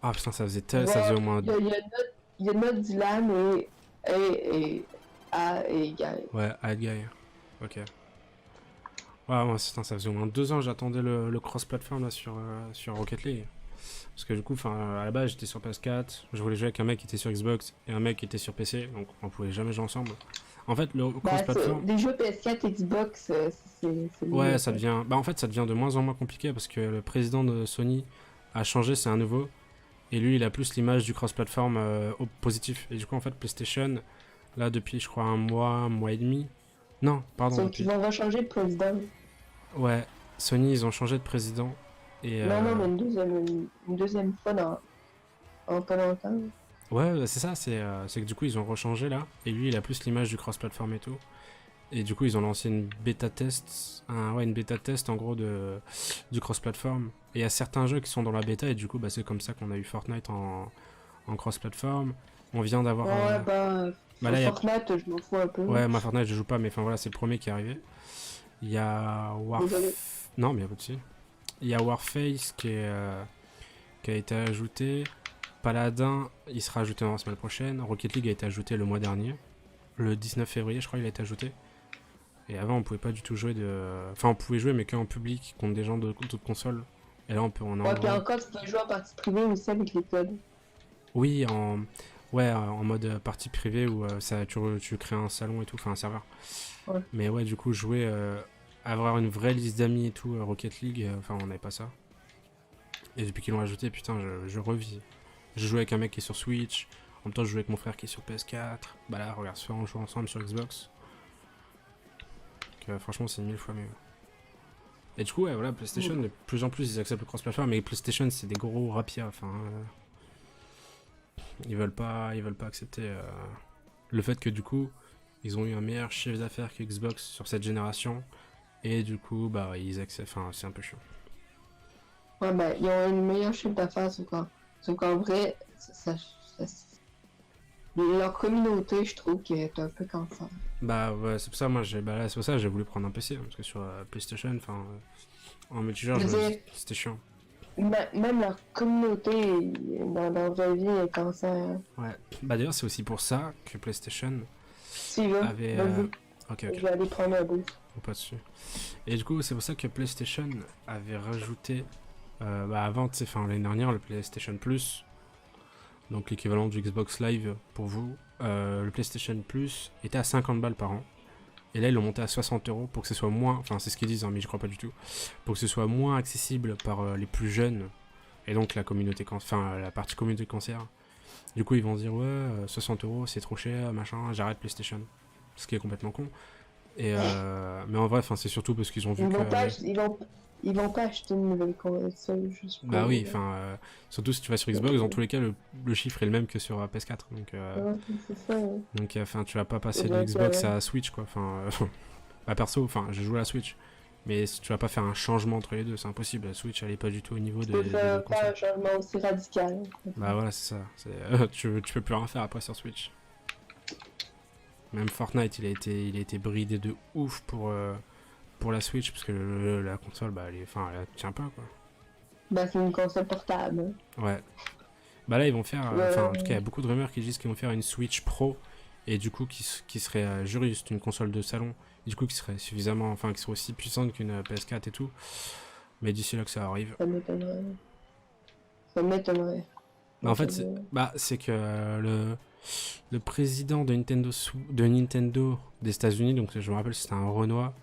Ah putain, ça Ouais, faisait au moins. il y a notre Dylan et Guy. Ouais, Hide Guy. Ok. Ouais, moi, putain, ça faisait au moins 2 ans que j'attendais le cross-platform là sur Rocket League. Parce que du coup, à la base, j'étais sur PS4, je voulais jouer avec un mec qui était sur Xbox et un mec qui était sur PC, donc on pouvait jamais jouer ensemble. En fait, le Bah, cross-platform. des jeux PS4 Xbox, c'est Ouais, mieux, ça devient. Bah, en fait, ça devient de moins en moins compliqué parce que le président de Sony a changé, c'est un nouveau. Et lui, il a plus l'image du cross-platform au positif. Et du coup, en fait, PlayStation, là, depuis, je crois, un mois et demi. Non, pardon, Sauf qu'ils depuis. vont rechanger de président. Ouais, Sony, ils ont changé de président. Et Non, mais une deuxième fois en pas longtemps. ouais, c'est ça, c'est que du coup, ils ont rechangé là. Et lui, il a plus l'image du cross-platform et tout. Et du coup, ils ont lancé une bêta test. Une bêta test en gros du cross-platform. Et il y a certains jeux qui sont dans la bêta. Et du coup, bah, c'est comme ça qu'on a eu Fortnite en cross-platform. On vient d'avoir. Ouais, Bah là, Fortnite, je m'en fous un peu. Ouais, ma Fortnite, je joue pas, mais enfin voilà, c'est le premier qui est arrivé. Il y a Désolé. Non, mais y a pas de souci. Il y a Warface qui a été ajouté. Paladin, il sera ajouté dans la semaine prochaine. Rocket League a été ajouté le mois dernier. Le 19 février, je crois, il a été ajouté. Et avant, on pouvait pas du tout jouer Enfin, on pouvait jouer, mais qu'en public, contre des gens d'autres consoles. Et là, on peut en Ouais, puis encore, tu peux jouer en partie privée aussi avec les codes. Oui, en mode partie privée où tu crées un salon et tout, enfin un serveur. Ouais. Mais ouais, du coup, jouer, avoir une vraie liste d'amis et tout, Rocket League, enfin, on n'avait pas ça. Et depuis qu'ils l'ont ajouté, putain, je revis. Je joue avec un mec qui est sur Switch, en même temps, je joue avec mon frère qui est sur PS4. Bah là, regarde, on joue ensemble sur Xbox. Donc, franchement, c'est 1000 fois mieux. Et du coup, ouais, voilà, PlayStation, de plus en plus, ils acceptent le cross-platform, mais PlayStation, c'est des gros rapias, enfin. Ils veulent pas accepter le fait que du coup, ils ont eu un meilleur chiffre d'affaires que Xbox sur cette génération. Et du coup, bah, ils acceptent. Enfin, c'est un peu chiant. Ouais, ils ont une meilleure chiffre d'affaires, sauf qu'en vrai, leur communauté, je trouve qu'elle est un peu cancer. Bah ouais, c'est pour ça, moi, c'est pour ça que j'ai voulu prendre un PC, hein, parce que sur PlayStation, enfin, en multijoueur, Je veux dire, c'était chiant. même leur communauté dans leur vraie vie est cancer. Ouais, bah d'ailleurs, c'est aussi pour ça que PlayStation Si tu veux, avait... vas-y, Ok, je vais aller prendre un boost. pas dessus. Et du coup, c'est pour ça que PlayStation avait rajouté, bah avant, tu sais, enfin, l'année dernière, le PlayStation Plus, donc l'équivalent du Xbox Live pour vous, le PlayStation Plus était à 50 balles par an. Et là, ils l'ont monté à 60 € pour que ce soit moins, enfin c'est ce qu'ils disent, hein, mais je crois pas du tout, pour que ce soit moins accessible par les plus jeunes, et donc la communauté, enfin la partie communauté cancer. Du coup, ils vont dire, ouais, 60 € c'est trop cher, machin, j'arrête PlayStation. Ce qui est complètement con. Et mais en vrai, c'est surtout parce qu'ils ont vu Ils que... vont pas, ils vont pas acheter une nouvelle console juste pour... Bah oui, surtout si tu vas sur Xbox, dans tous les cas, le chiffre est le même que sur PS4. Ouais, c'est ça. Ouais. Donc tu vas pas passer de Donc, Xbox à Switch, quoi. Bah perso, je joue à la Switch. Mais tu vas pas faire un changement entre les deux, c'est impossible. La Switch, elle est pas du tout au niveau Tu peux de faire console. un changement aussi radical. Bah voilà, c'est ça. Tu peux plus rien faire après sur Switch. Même Fortnite, il a été bridé de ouf pour la Switch, parce que la console, bah elle tient pas, quoi. Bah c'est une console portable. Ouais. Bah là, ils vont faire... Ouais. en tout cas, il y a beaucoup de rumeurs qui disent qu'ils vont faire une Switch Pro, et du coup, qui serait juste une console de salon, et du coup, qui serait suffisamment... qui serait aussi puissante qu'une PS4 et tout. Mais d'ici là que ça arrive. Ça m'étonnerait. Ça m'étonnerait. Bah, en fait, c'est que le président de Nintendo des États-Unis, donc je me rappelle, c'était un Renoir,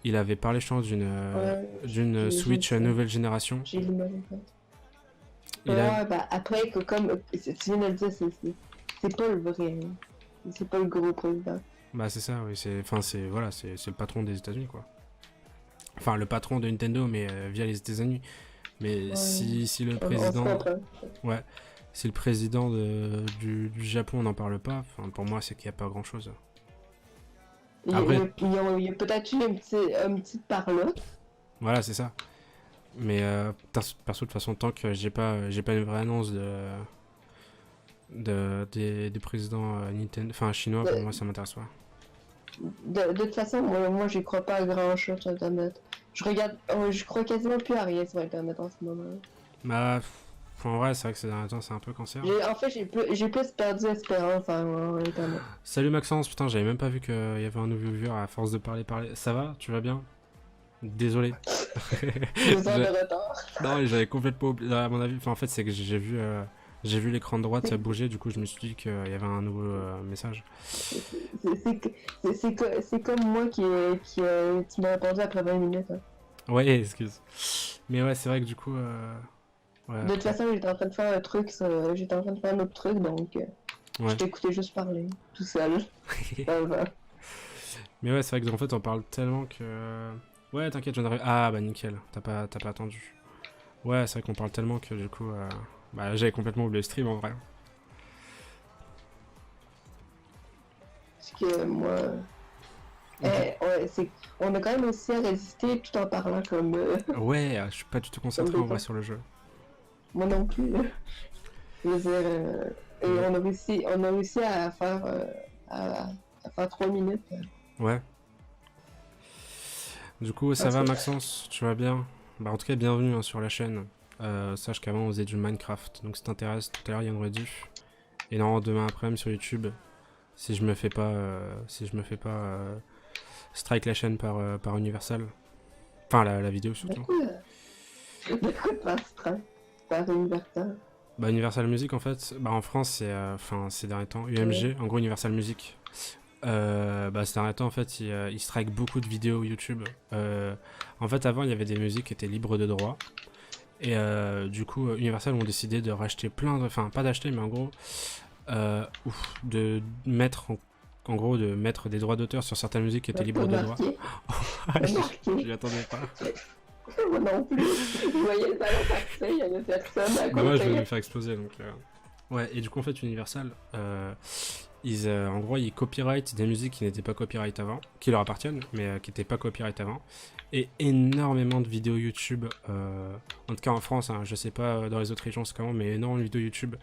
il avait parlé, je pense, d'une Switch nouvelle génération. J'ai l'image en fait. Ouais, bah après, comme tu viens de le dire, c'est pas le vrai. C'est pas le gros président. Bah c'est ça, oui, c'est le patron des États-Unis, quoi. Enfin, le patron de Nintendo, mais via les États-Unis. Mais Ouais. si le président... Ouais. Si le président du Japon n'en parle pas, pour moi, c'est qu'il n'y a pas grand-chose. Après... Il y a peut-être eu un petit par-là. Voilà, c'est ça. Mais perso, de toute façon, tant que j'ai pas une vraie annonce des présidents Nintendo, chinois, pour moi, ça m'intéresse pas. De toute façon, moi j'y crois pas à grand-chose sur Internet. Je crois quasiment plus à rien sur Internet en ce moment. Bah... En vrai, c'est vrai que ces derniers temps, c'est un peu cancer. En fait, j'ai plus perdu espérance en Internet. Salut Maxence, putain, j'avais même pas vu qu'il y avait un nouveau viewer à force de parler. Ça va? Tu vas bien? Désolé. 2 heures de retard. Non, j'avais complètement oublié. À mon avis, en fait, c'est que j'ai vu l'écran de droite bouger, du coup, je me suis dit qu'il y avait un nouveau message. C'est comme moi qui m'a répondu après 20 minutes. Hein. Ouais, excuse. Mais ouais, c'est vrai que du coup... Ouais, de toute façon, j'étais en train de faire un truc, j'étais en train de faire un autre truc, donc je t'écoutais juste parler, tout seul. Mais ouais, c'est vrai qu'en fait, on parle tellement que... Ouais, t'inquiète, je viens d'arriver. Ah, bah nickel, t'as pas attendu. Ouais, c'est vrai qu'on parle tellement que du coup... Bah, j'avais complètement oublié le stream, en vrai. Parce que moi... on a quand même aussi à résister tout en parlant comme... Ouais, je suis pas du tout concentré en vrai sur le jeu. Moi non plus. Je veux dire, et on a réussi à faire 3 minutes. Ouais. Du coup, ça va Maxence? Tu vas bien? Bah en tout cas, bienvenue sur la chaîne. Sache qu'avant on faisait du Minecraft, donc si t'intéresse, tout à l'heure il y a une rediff. Et non, demain après-midi sur YouTube, si je me fais pas strike la chaîne par Universal. Enfin la vidéo surtout. Pourquoi pas strike par Universal? Bah Universal Music en fait, bah en France c'est ces derniers temps, UMG, en gros Universal Music. Bah ces derniers temps en fait ils strike beaucoup de vidéos YouTube. En fait avant il y avait des musiques qui étaient libres de droit. Et du coup Universal ont décidé de racheter plein de... Enfin pas d'acheter mais en gros de mettre en gros de mettre des droits d'auteur sur certaines musiques qui étaient libres de droit. Je m'y attendais pas. Moi non plus. Je voyais le ballon partir, il y avait personne à côté. Bah moi je vais me faire exploser donc... Ouais, et du coup en fait Universal En gros, ils copyright des musiques qui n'étaient pas copyright avant, qui leur appartiennent, mais qui n'étaient pas copyright avant. Et énormément de vidéos YouTube, en tout cas en France, hein, je sais pas dans les autres régions c'est comment, mais énormément de vidéos YouTube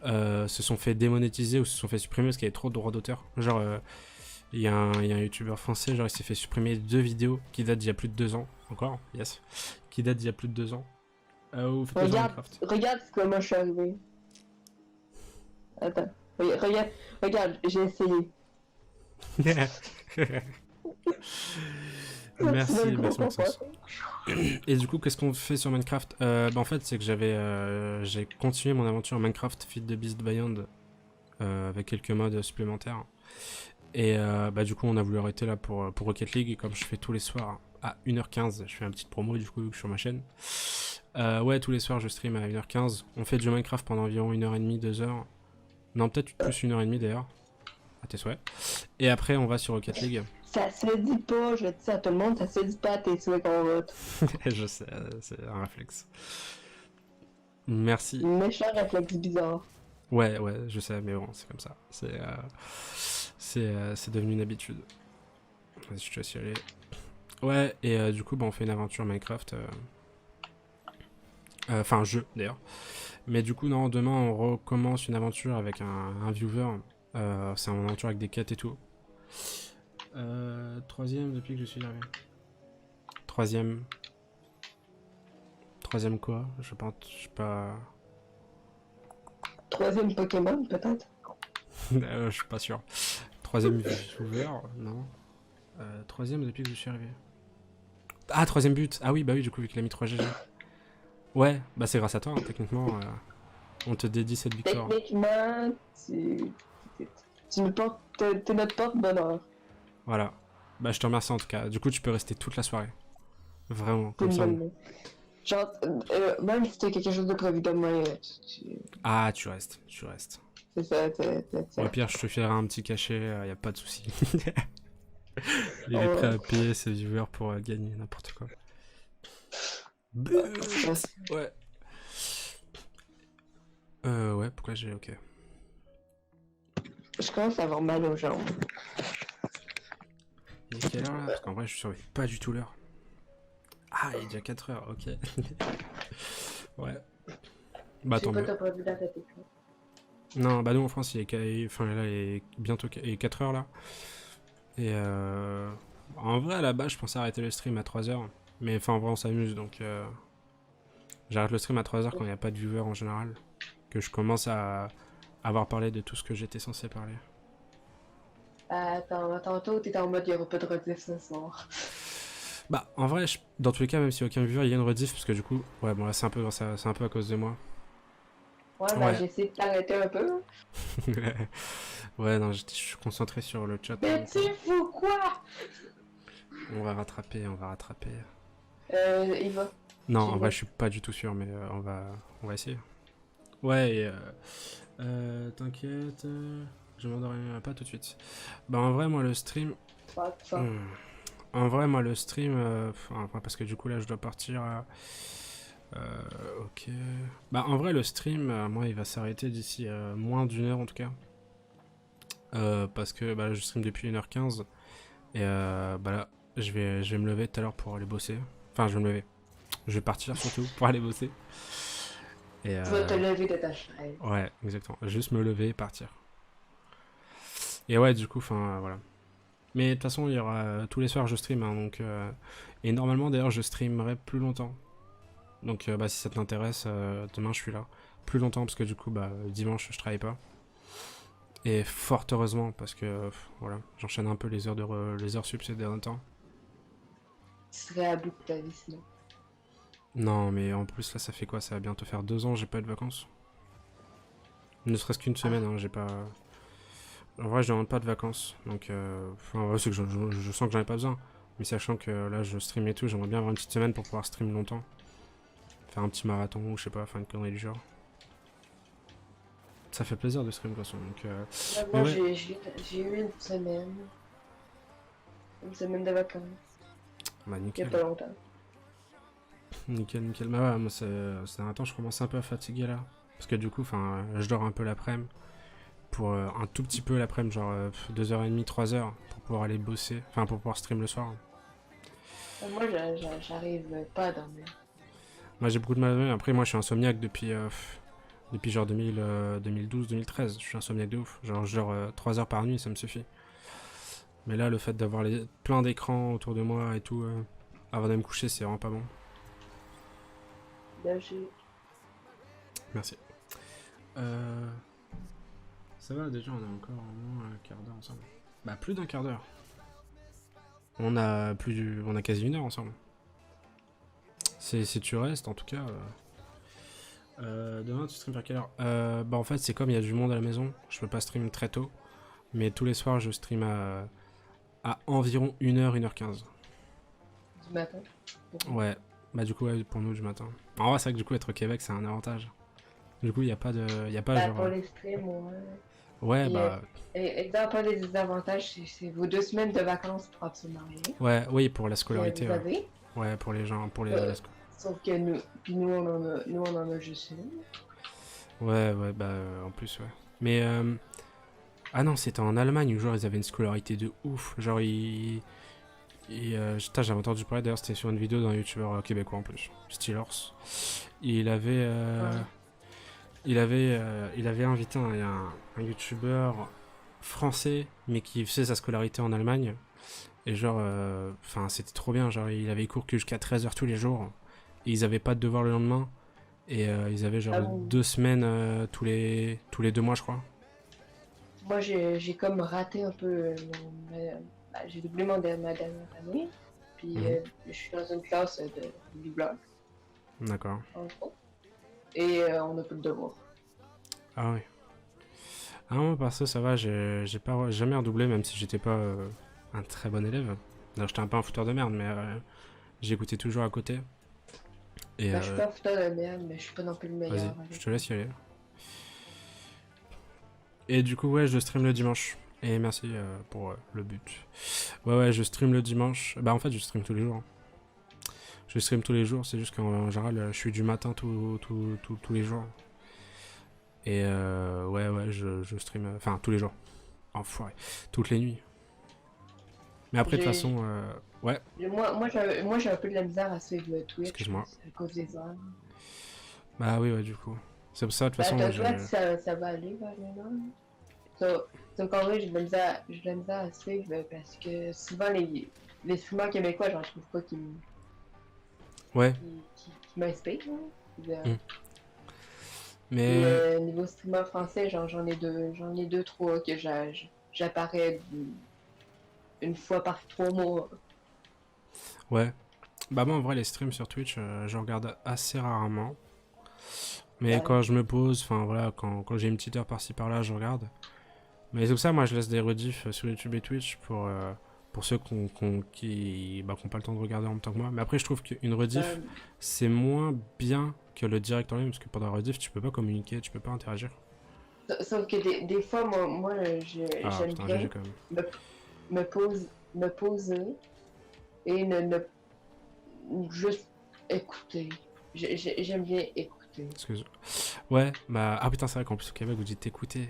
se sont fait démonétiser ou se sont fait supprimer parce qu'il y avait trop de droits d'auteur. Genre, il y a un YouTuber français, genre il s'est fait supprimer 2 vidéos qui datent d'il y a plus de 2 ans, encore, yes, qui datent d'il y a plus de 2 ans. Où faites Regarde comment je suis arrivé. Attends. Regarde, j'ai essayé. Merci Maxence. Et du coup, qu'est-ce qu'on fait sur Minecraft? En fait, c'est que j'ai continué mon aventure Minecraft Feed the Beast Beyond avec quelques modes supplémentaires. Et du coup, on a voulu arrêter là pour Rocket League. Et comme je fais tous les soirs à 1h15, je fais une petite promo du coup sur ma chaîne. Ouais, tous les soirs, je stream à 1h15. On fait du Minecraft pendant environ 1h30, 2h. Non, peut-être plus 1h30 d'ailleurs. À tes souhaits. Et après, on va sur Rocket League. Ça se dit pas, je dis ça à tout le monde, ça se dit pas à tes souhaits qu'on vote. Je sais, c'est un réflexe. Merci. Méchant réflexe bizarre. Ouais, je sais, mais bon, c'est comme ça. C'est devenu une habitude. Vas-y, je te laisse y aller. Ouais, et du coup, on fait une aventure Minecraft. Enfin, jeu d'ailleurs. Mais du coup, non, demain, on recommence une aventure avec un viewer. C'est une aventure avec des quêtes et tout. Troisième depuis que je suis arrivé. Troisième quoi? Je sais pas. Troisième Pokémon, peut-être? Je suis pas sûr. Troisième viewer, non. Troisième depuis que je suis arrivé. Ah, troisième but. Ah oui, bah oui, du coup, vu qu'il a mis 3 GG. Ouais, bah c'est grâce à toi, hein, techniquement. On te dédie cette victoire. Techniquement, tu nous portes, t'es notre porte-bonheur. Voilà. Bah je te remercie en tout cas. Du coup, tu peux rester toute la soirée. Vraiment, comme ça. Genre, même si t'as quelque chose de prévu demain, Ah, tu restes. C'est ça, Au pire, je te filerai un petit cachet, y a pas de souci. Il est prêt à payer ses viewers pour gagner n'importe quoi. Ouais. Ouais, pourquoi j'ai... Ok. Je commence à avoir mal aux jambes. Il est quelle heure là? Parce qu'en vrai, je surveille pas du tout l'heure. Ah, il est déjà 4 heures, ok. Ouais. Bah tant mieux. Non, bah nous en France, il est, enfin, là, il est bientôt 4 heures là. Et en vrai, à la base, je pensais arrêter le stream à 3 heures. Mais enfin, en vrai, on s'amuse donc. J'arrête le stream à 3 heures quand il n'y a pas de viewers en général. Que je commence à avoir parlé de tout ce que j'étais censé parler. Attends, tantôt t'étais en mode il n'y aura pas de rediff ce soir. Bah, en vrai, dans tous les cas, même si aucun viewer, il y a une rediff, parce que du coup, ouais, bon là, c'est un peu à cause de moi. Ouais, bah j'essaie de t'arrêter un peu. Ouais, non, je suis concentré sur le chat. Mais tu fous quoi? On va rattraper. Il va. Non, en vrai, je suis pas du tout sûr, mais on va essayer. Ouais, et t'inquiète, je m'endormirai pas tout de suite. Bah, en vrai, moi, le stream. En vrai, moi, le stream. Parce que du coup, là, je dois partir. Ok. Bah, en vrai, le stream, moi, il va s'arrêter d'ici moins d'une heure en tout cas. Parce que bah, je stream depuis 1h15. Et bah là, je vais me lever tout à l'heure pour aller bosser. Enfin, je vais me lever. Je vais partir surtout pour aller bosser. Et, tu vas te lever de ta chaise. Ouais, exactement. Juste me lever et partir. Et ouais, du coup, enfin, voilà. Mais de toute façon, il y aura tous les soirs je stream, hein, donc et normalement d'ailleurs je streamerai plus longtemps. Donc bah si ça t'intéresse, demain je suis là plus longtemps parce que du coup bah dimanche je travaille pas. Et fort heureusement parce que voilà, j'enchaîne un peu les heures sup ces derniers temps. Tu serais à bout de ta vie sinon. Non mais en plus là ça fait quoi? Ça va bientôt faire 2 ans j'ai pas eu de vacances. Ne serait-ce qu'une semaine, hein, j'ai pas. En vrai, je demande pas de vacances, donc ouais, c'est que je sens que j'en ai pas besoin. Mais sachant que là, je stream et tout, j'aimerais bien avoir une petite semaine pour pouvoir stream longtemps. Faire un petit marathon ou je sais pas, faire une connerie du genre. Ça fait plaisir de stream de toute façon. Donc, moi, ouais. J'ai eu une semaine. Une semaine de vacances. Bah, nickel. Il y a pas longtemps. Nickel. Bah ouais, moi, c'est un temps, je commence un peu à fatiguer là. Parce que du coup, je dors un peu l'après-midi. pour un tout petit peu l'après-midi, genre 2h30, 3h, pour pouvoir aller bosser, enfin pour pouvoir stream le soir. Moi, j'arrive pas à dormir. Moi j'ai beaucoup de mal à dormir. Après, moi je suis insomniaque depuis genre 2012, 2013. Je suis insomniaque de ouf. Genre je dors 3 heures par nuit, ça me suffit. Mais là, le fait d'avoir plein d'écrans autour de moi et tout, avant de me coucher, c'est vraiment pas bon. Là, j'ai... Merci. Ça va, déjà, on a encore au moins un quart d'heure ensemble. Bah, plus d'un quart d'heure. On a quasi 1 heure ensemble. Si tu restes, en tout cas. Demain, tu stream vers quelle heure? Bah, en fait, c'est comme il y a du monde à la maison, je peux pas stream très tôt. Mais tous les soirs, je stream à environ 1h, 1h15. Du matin. Ouais, bah, du coup, ouais, pour nous, du matin. En vrai, c'est vrai que du coup, être au Québec, c'est un avantage. Du coup, il n'y a pas de. Y a pas Bah, genre. pour les streams, ouais. Ouais, Et, bah. exemple, un des désavantages, c'est vos 2 semaines de vacances pour absolument rien. Ouais, oui, pour la Que scolarité. vous avez. Ouais, pour les gens, pour la scolarité. Sauf que nous, on en a juste une. Ouais, bah, en plus, ouais. Mais. Ah non, c'était en Allemagne où, genre, ils avaient une scolarité de ouf. Genre, putain, j'avais entendu parler, d'ailleurs, c'était sur une vidéo d'un youtubeur québécois en plus, Steelers. Il avait. Il avait invité un youtubeur français, mais qui faisait sa scolarité en Allemagne. Et genre, enfin, c'était trop bien. Genre, il avait cours que jusqu'à 13h tous les jours. Et ils avaient pas de devoir le lendemain. Et ils avaient genre 2 semaines tous les 2 mois, je crois. Moi, j'ai comme raté un peu j'ai doublé ma dernière année. Puis je suis dans une classe du bloc, D'accord. en gros. Et on n'a pas de devoir. Ah oui. Ah, moi, perso, ça va. J'ai pas jamais redoublé, même si j'étais pas un très bon élève. Alors, j'étais un peu un fouteur de merde, mais j'écoutais toujours à côté. Et, je suis pas fouteur de merde, mais je suis pas non plus le meilleur. Vas-y, je te laisse y aller. Et du coup, ouais, je stream le dimanche. Et merci pour le but. Ouais, je stream le dimanche. Bah, en fait, je stream tous les jours. Je stream tous les jours, c'est juste qu'en général, je suis du matin tous les jours. Et ouais, je stream. Enfin, tous les jours. Enfoiré. Toutes les nuits. Mais après, de toute façon, ouais. Moi, j'ai un peu de la misère à suivre le Twitch. Excuse-moi. À cause des heures. Bah oui, ouais, du coup. C'est pour ça, de toute façon. Ça va aller vers les heures. Donc en vrai, j'ai de la misère à suivre parce que souvent les streamers québécois, j'en trouve pas qui m'inspirent. Mais niveau streamer français, j'en ai deux, trois que j'apparais une fois par 3 mois. Ouais. Bah moi en vrai les streams sur Twitch, je regarde assez rarement. Mais quand je me pose, enfin voilà, quand j'ai une petite heure par-ci par-là, je regarde. Mais c'est pour ça, moi je laisse des rediffs sur YouTube et Twitch pour ceux qui n'ont pas le temps de regarder en même temps que moi. Mais après je trouve qu'une rediff, c'est moins bien que le direct en ligne, parce que pendant la rediff, tu peux pas communiquer, tu peux pas interagir. Sauf que des fois, moi j'aime bien me poser et juste écouter. J'aime bien écouter. Excuse-moi. Ouais, bah... Ah putain, c'est vrai qu'en plus au Québec, vous dites écouter.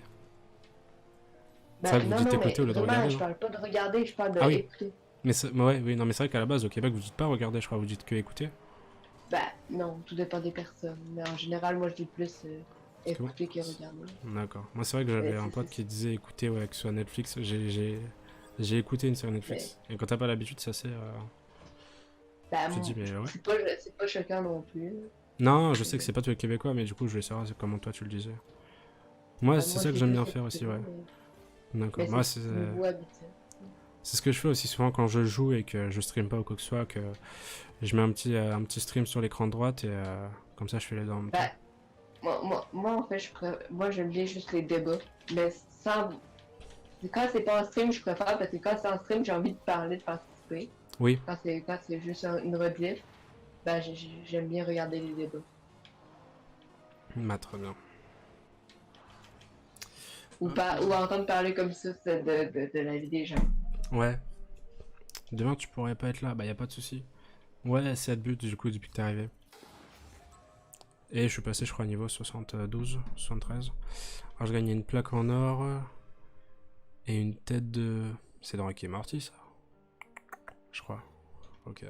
Bah, c'est vrai que vous dites écouter au lieu de regarder. Je parle pas de regarder, je parle de écouter. Mais ouais, oui, non, mais c'est vrai qu'à la base, au Québec, vous dites pas regarder, je crois, vous dites que écouter. Bah, non, tout dépend des personnes. Mais en général, moi, je dis plus écouter que regarder. D'accord. Moi, c'est vrai que j'avais un pote qui disait écouter, ouais, que ce soit Netflix. J'ai écouté une série Netflix. Et quand t'as pas l'habitude, c'est assez... Bah, je te dis, mais ouais. C'est pas choquant non plus. Non, je sais que c'est pas tous les Québécois, mais du coup, je voulais savoir comment toi tu le disais. Moi, c'est ça que j'aime bien faire aussi, ouais. D'accord. Moi, c'est ce que je fais aussi souvent quand je joue et que je stream pas ou quoi que ce soit, que je mets un petit stream sur l'écran droite et comme ça je fais les deux en même temps. Moi en fait, moi j'aime bien juste les débats, mais quand c'est pas en stream, je préfère parce que quand c'est en stream, j'ai envie de parler, de participer. Oui. Quand c'est juste une rediff, bah j'aime bien regarder les débats. Bah très bien. Ou entendre parler comme ça de la vie des gens. Ouais. Demain tu pourrais pas être là, bah y a pas de souci. Ouais, c'est le but du coup depuis que t'es arrivé. Et je suis passé, je crois, à niveau 72, 73. Alors, je gagnais une plaque en or et une tête de. C'est dans Rick et Morty, ça? Je crois. Ok.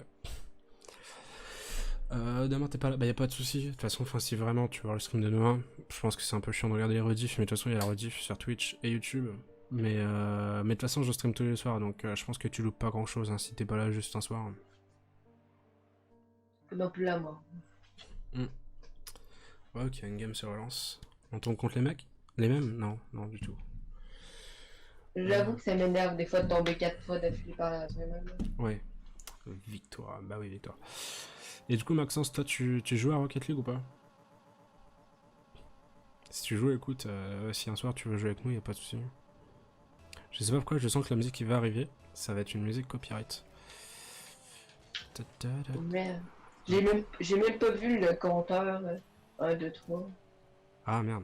Demain, t'es pas là? Bah, y a pas de souci. De toute façon, si vraiment tu vois le stream de demain, je pense que c'est un peu chiant de regarder les rediffs, mais de toute façon, il y a la rediff sur Twitch et YouTube. Mais de toute façon, je stream tous les soirs, donc je pense que tu loupes pas grand chose hein, si t'es pas là juste un soir. Non plus là, moi. Ouais, ok, une game se relance. On tombe contre les mecs? Les mêmes? Non, non, du tout. J'avoue que ça m'énerve des fois de tomber 4 fois d'affilée par la semaine. Ouais. Victoire, bah oui, victoire. Et du coup, Maxence, toi, tu joues à Rocket League ou pas? Si tu joues, écoute, si un soir tu veux jouer avec nous, y a pas de souci. Je sais pas pourquoi, je sens que la musique qui va arriver, ça va être une musique copyright. Merde. J'ai même pas vu le compteur 1, 2, 3. Ah merde.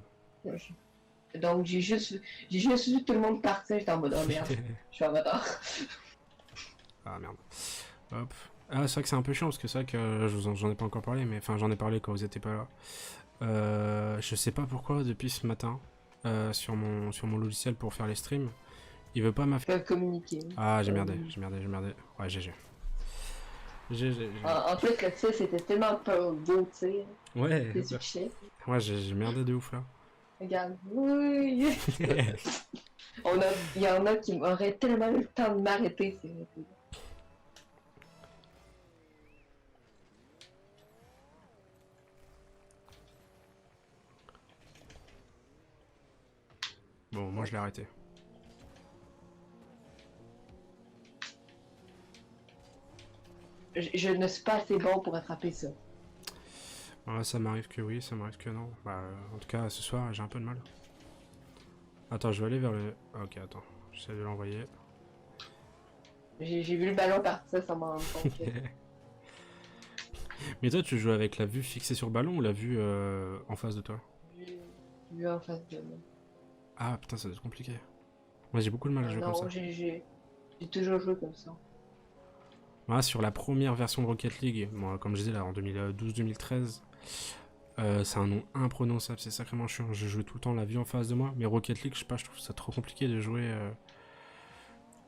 Donc j'ai juste vu tout le monde partir, j'étais en mode oh merde, je suis en retard. Ah merde. Hop. Ah, c'est vrai que c'est un peu chiant parce que c'est vrai que j'en ai pas encore parlé, mais enfin j'en ai parlé quand vous étiez pas là. Je sais pas pourquoi depuis ce matin sur mon logiciel pour faire les streams, il veut pas m'afficher. Peuvent communiquer. Ah j'ai merdé. Ouais GG. En fait le tir c'était tellement pas beau, tu sais. Ouais. C'est succès. Ouais j'ai merdé de ouf là. Regarde. Oui. Il y en a qui auraient tellement eu le temps de m'arrêter, c'est vrai. Bon, moi je l'ai arrêté. Je ne suis pas assez bon pour attraper ça. Ouais, ça m'arrive que oui, ça m'arrive que non. Bah, en tout cas, ce soir, j'ai un peu de mal. Attends, je vais aller vers le... Ah, ok, attends. J'essaie de l'envoyer. J'ai vu le ballon partir sans m'en rendre compte. Mais toi, tu joues avec la vue fixée sur le ballon ou la vue en face de toi? Vu en face de moi. Ah, putain, ça doit être compliqué. Moi, j'ai beaucoup de mal à jouer comme ça. Non, j'ai toujours joué comme ça. Ouais, sur la première version de Rocket League, moi, comme je disais là, en 2012-2013, c'est un nom imprononçable, c'est sacrément chiant. Je joue tout le temps la vue en face de moi, mais Rocket League, je sais pas, je trouve ça trop compliqué de jouer.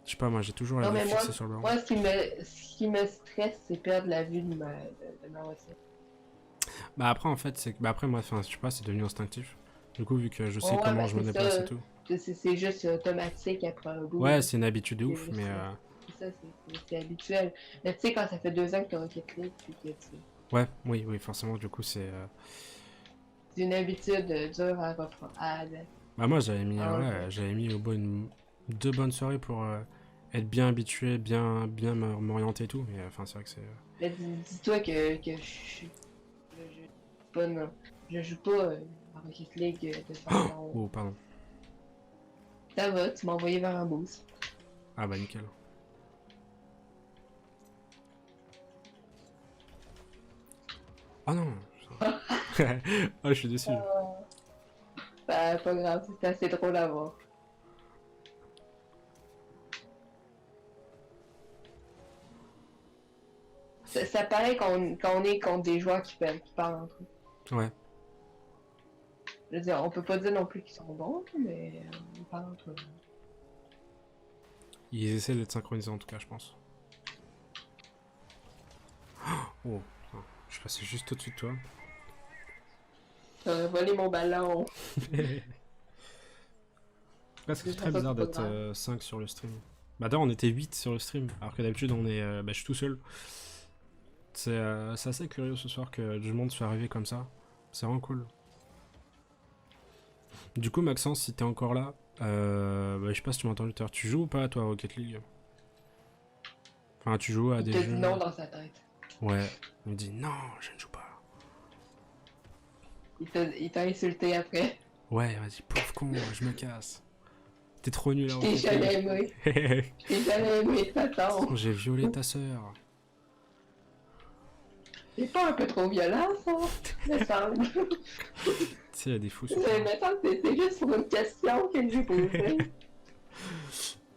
Je sais pas, moi, j'ai toujours la vue fixée sur le ballon. Moi, ce qui me stresse, c'est perdre la vue de ma voiture. Bah après, en fait, c'est... Bah après, moi, enfin, je sais pas, c'est devenu instinctif. Du coup, vu que je sais comment je me déplace et tout. C'est juste automatique après un bout. Ouais, c'est une habitude de ouf, mais... Ça, c'est habituel. Mais tu sais, quand ça fait 2 ans que tu as Rocket League, puis que tu... Ouais, oui, forcément, du coup, c'est... C'est une habitude dure à reprendre. Bah moi, j'avais mis au bout 2 bonnes soirées pour être bien habitué, bien m'orienter et tout, mais enfin, c'est vrai que c'est... Mais dis-toi que je joue pas à Rocket League de façon... Oh, pardon. Ça va, tu m'as envoyé vers un boost. Ah bah nickel. Oh non. Oh, je suis déçu. Bah, pas grave, c'était assez drôle à voir. Ça paraît qu'on est contre des joueurs qui parlent entre eux. Ouais. Je veux dire, on peut pas dire non plus qu'ils sont bons, mais ils parlent entre eux. Ils essaient d'être synchronisés en tout cas, je pense. Oh, putain. Je passais juste au-dessus de toi. J'aurais volé mon ballon. Ouais, c'est très bizarre d'être 5 sur le stream. Bah d'ailleurs on était 8 sur le stream, alors que d'habitude on est... bah je suis tout seul. C'est assez curieux ce soir que du monde soit arrivé comme ça. C'est vraiment cool. Du coup Maxence, si t'es encore là, bah, je sais pas si tu m'as entendu tout à l'heure. Tu joues ou pas toi à Rocket League? Enfin tu joues à des jeux... Il te dit non dans sa tête. Ouais, il me dit non, je ne joue pas. Il t'a insulté après. Ouais, vas-y, pauvre con, je me casse. T'es trop nul à Rocket League. Je t'ai jamais aimé. Je t'ai jamais aimé, t'attends. J'ai violé ta sœur. C'est pas un peu trop violent, ça? Me semble. Tu sais, il y a des fous sur ça. Mais attends, c'est juste pour une question que j'ai posée.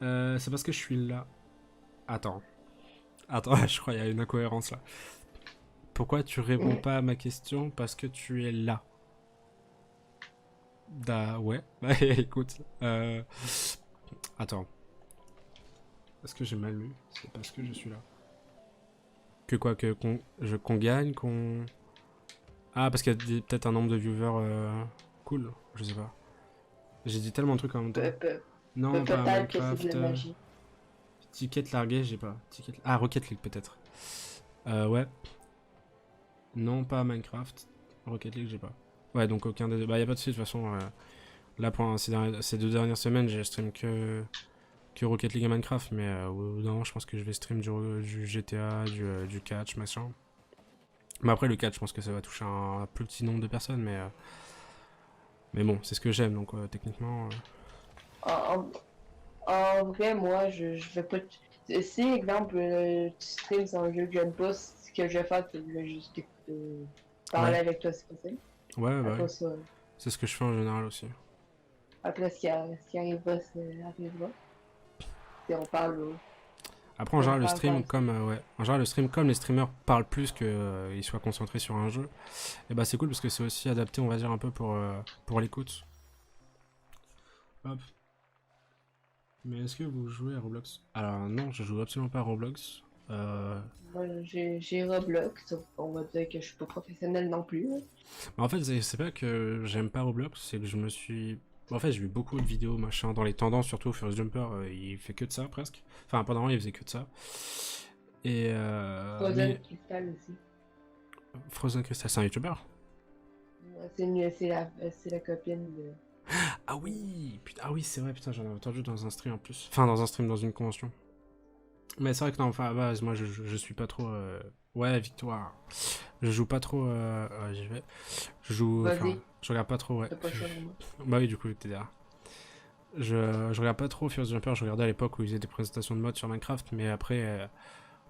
C'est parce que je suis là. Attends, je crois qu'il y a une incohérence là. Pourquoi tu réponds pas à ma question? Parce que tu es là. Ouais. Bah, écoute. Attends. Est-ce que j'ai mal lu? C'est parce que je suis là. Que quoi? Qu'on gagne? Qu'on... Ah, parce qu'il y a peut-être un nombre de viewers cool. Je sais pas. J'ai dit tellement de trucs en même temps. Non, pas Peut-être que c'est de Minecraft. la magie. Ticket largué, j'ai pas. Ah, Rocket League peut-être. Ouais. Non, pas Minecraft. Rocket League, j'ai pas. Ouais, donc aucun des deux. Bah, y a pas de soucis, de toute façon. Là, pour ces 2 dernières semaines, j'ai stream que Rocket League et Minecraft. Mais non, je pense que je vais stream du GTA, du catch, machin. Mais après, le catch, je pense que ça va toucher un plus petit nombre de personnes. Mais bon, c'est ce que j'aime, donc techniquement. En, en vrai, moi, je vais pas. Si, exemple, tu streams sur un jeu que j'aime pas, ce que je vais faire, c'est que je vais juste parler Ouais. avec toi, c'est possible. Ouais, bah Après ouais. ça, C'est ce que je fais en général aussi. après ce qui arrivera, arrivera. Si on parle, Après, en si on général, le parle stream, pas. comme ouais, en général, le stream, comme les streamers parlent plus qu'ils soient concentrés sur un jeu, et bah c'est cool parce que c'est aussi adapté, on va dire, un peu pour l'écoute. Hop. Mais est-ce que vous jouez à Roblox? Alors non, je joue absolument pas à Roblox. Moi, j'ai Roblox, on va dire que je suis pas professionnel non plus. Là. En fait, c'est pas que j'aime pas Roblox, c'est que je me suis... En fait, j'ai vu beaucoup de vidéos, machin, dans les tendances, surtout First Jumper, il fait que de ça, presque. Enfin, pendant un moment, il faisait que de ça. Et Frozen mais Crystal aussi. Frozen Crystal, c'est un YouTuber? C'est la copine de. Ah oui, putain, ah oui, c'est vrai, putain, j'en ai entendu dans un stream en plus. Enfin, dans un stream, dans une convention. Mais c'est vrai que non, enfin, à base, moi, je suis pas trop... Ouais, victoire. Je joue pas trop... Ouais, j'y vais. Je joue... Enfin, Vas-y, je regarde pas trop, ouais. t'as pas ça vraiment. Bah oui, du coup, t'es derrière. Je regarde pas trop First Jumper, je regardais à l'époque où il faisait des présentations de mode sur Minecraft, mais après,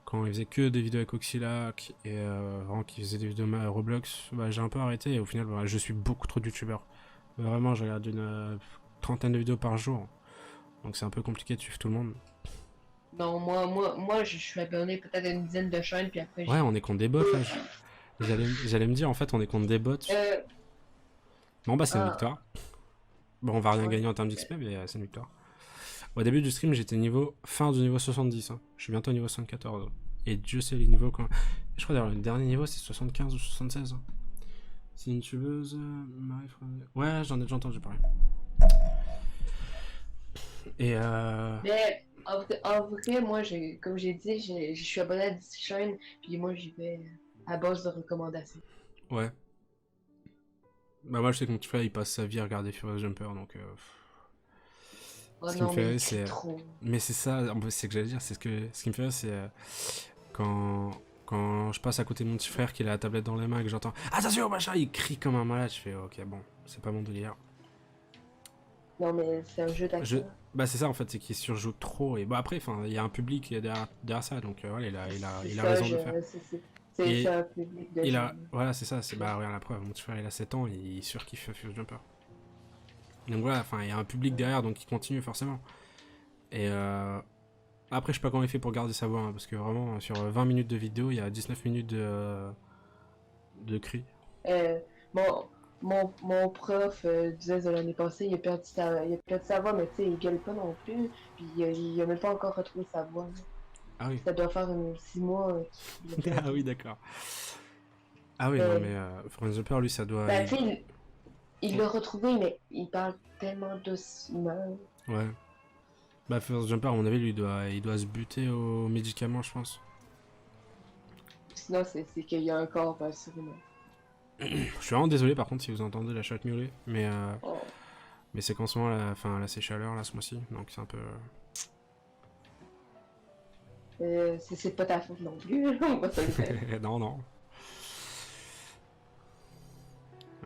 quand il faisait que des vidéos avec Oxylac et vraiment qu'il faisait des vidéos Roblox, bah, j'ai un peu arrêté et au final, bah, je suis beaucoup trop de youtubeurs. Vraiment, je regarde une trentaine de vidéos par jour, donc c'est un peu compliqué de suivre tout le monde. Non, moi, je suis abonné peut-être à une dizaine de chaînes, puis après, Ouais, j'ai. on est contre des bots là. J'allais me dire, en fait, on est contre des bots. Euh. Bon, bah, c'est une Ah, victoire. Bon, on va rien ouais. gagner en termes d'XP, mais c'est une victoire. Au début du stream, j'étais fin du niveau 70. Hein. Je suis bientôt au niveau 74. Et Dieu sait les niveaux quand. Je crois d'ailleurs le dernier niveau c'est 75 ou 76. Hein. C'est une tubeuse. Ouais, j'en ai déjà entendu parler. Et Mais en vrai, moi, comme j'ai dit, je suis abonné à 10 chaînes, puis moi, j'y vais à base de recommandations. ouais. Bah, moi je sais que mon petit frère il passe sa vie à regarder Furious Jumper donc. Oh Ce qui me non, mais fait il rire, crie c'est. trop. Mais c'est ça, en fait, c'est ce que j'allais dire. Ce qui me fait rire, c'est quand. Quand je passe à côté de mon petit frère qui a la tablette dans les mains et que j'entends attention machin, il crie comme un malade, je fais ok bon, c'est pas mon délire. Non, mais c'est un jeu Je... d'acteur. Bah c'est ça en fait, c'est qu'il surjoue trop et bah après il y a un public derrière ça donc voilà, C'est il a ça, raison de le faire. c'est Et un public de jeunes. voilà c'est ça, c'est bah regarde la preuve, mon petit frère il a 7 ans, il surkiffe Fuse Jumper. Donc voilà, enfin il y a un public derrière donc il continue forcément. Et après je sais pas comment il fait pour garder sa voix hein, parce que vraiment sur 20 minutes de vidéo il y a 19 minutes de cris. Euh, mon, mon prof disait de l'année passée, il a perdu sa voix, mais tu sais, il gueule pas non plus. Puis il a même pas encore retrouvé sa voix. Là. Ah oui. Ça doit faire 6 mois qu'il a Ah perdu. oui d'accord. Ah oui non mais Fuse Jumper lui ça doit... Ben, tu sais, il l'a retrouvé, mais il parle tellement doucement. Ouais. Bah First Jumper à mon avis lui il doit se buter aux médicaments je pense. Sinon, c'est qu'il y a un corps, sûrement. Je suis vraiment désolé par contre si vous entendez la chatte miauler, Oh. mais c'est qu'en ce moment là c'est chaleur là ce mois-ci, donc c'est un peu... C'est pas ta faute non plus, on va se le dire. non non.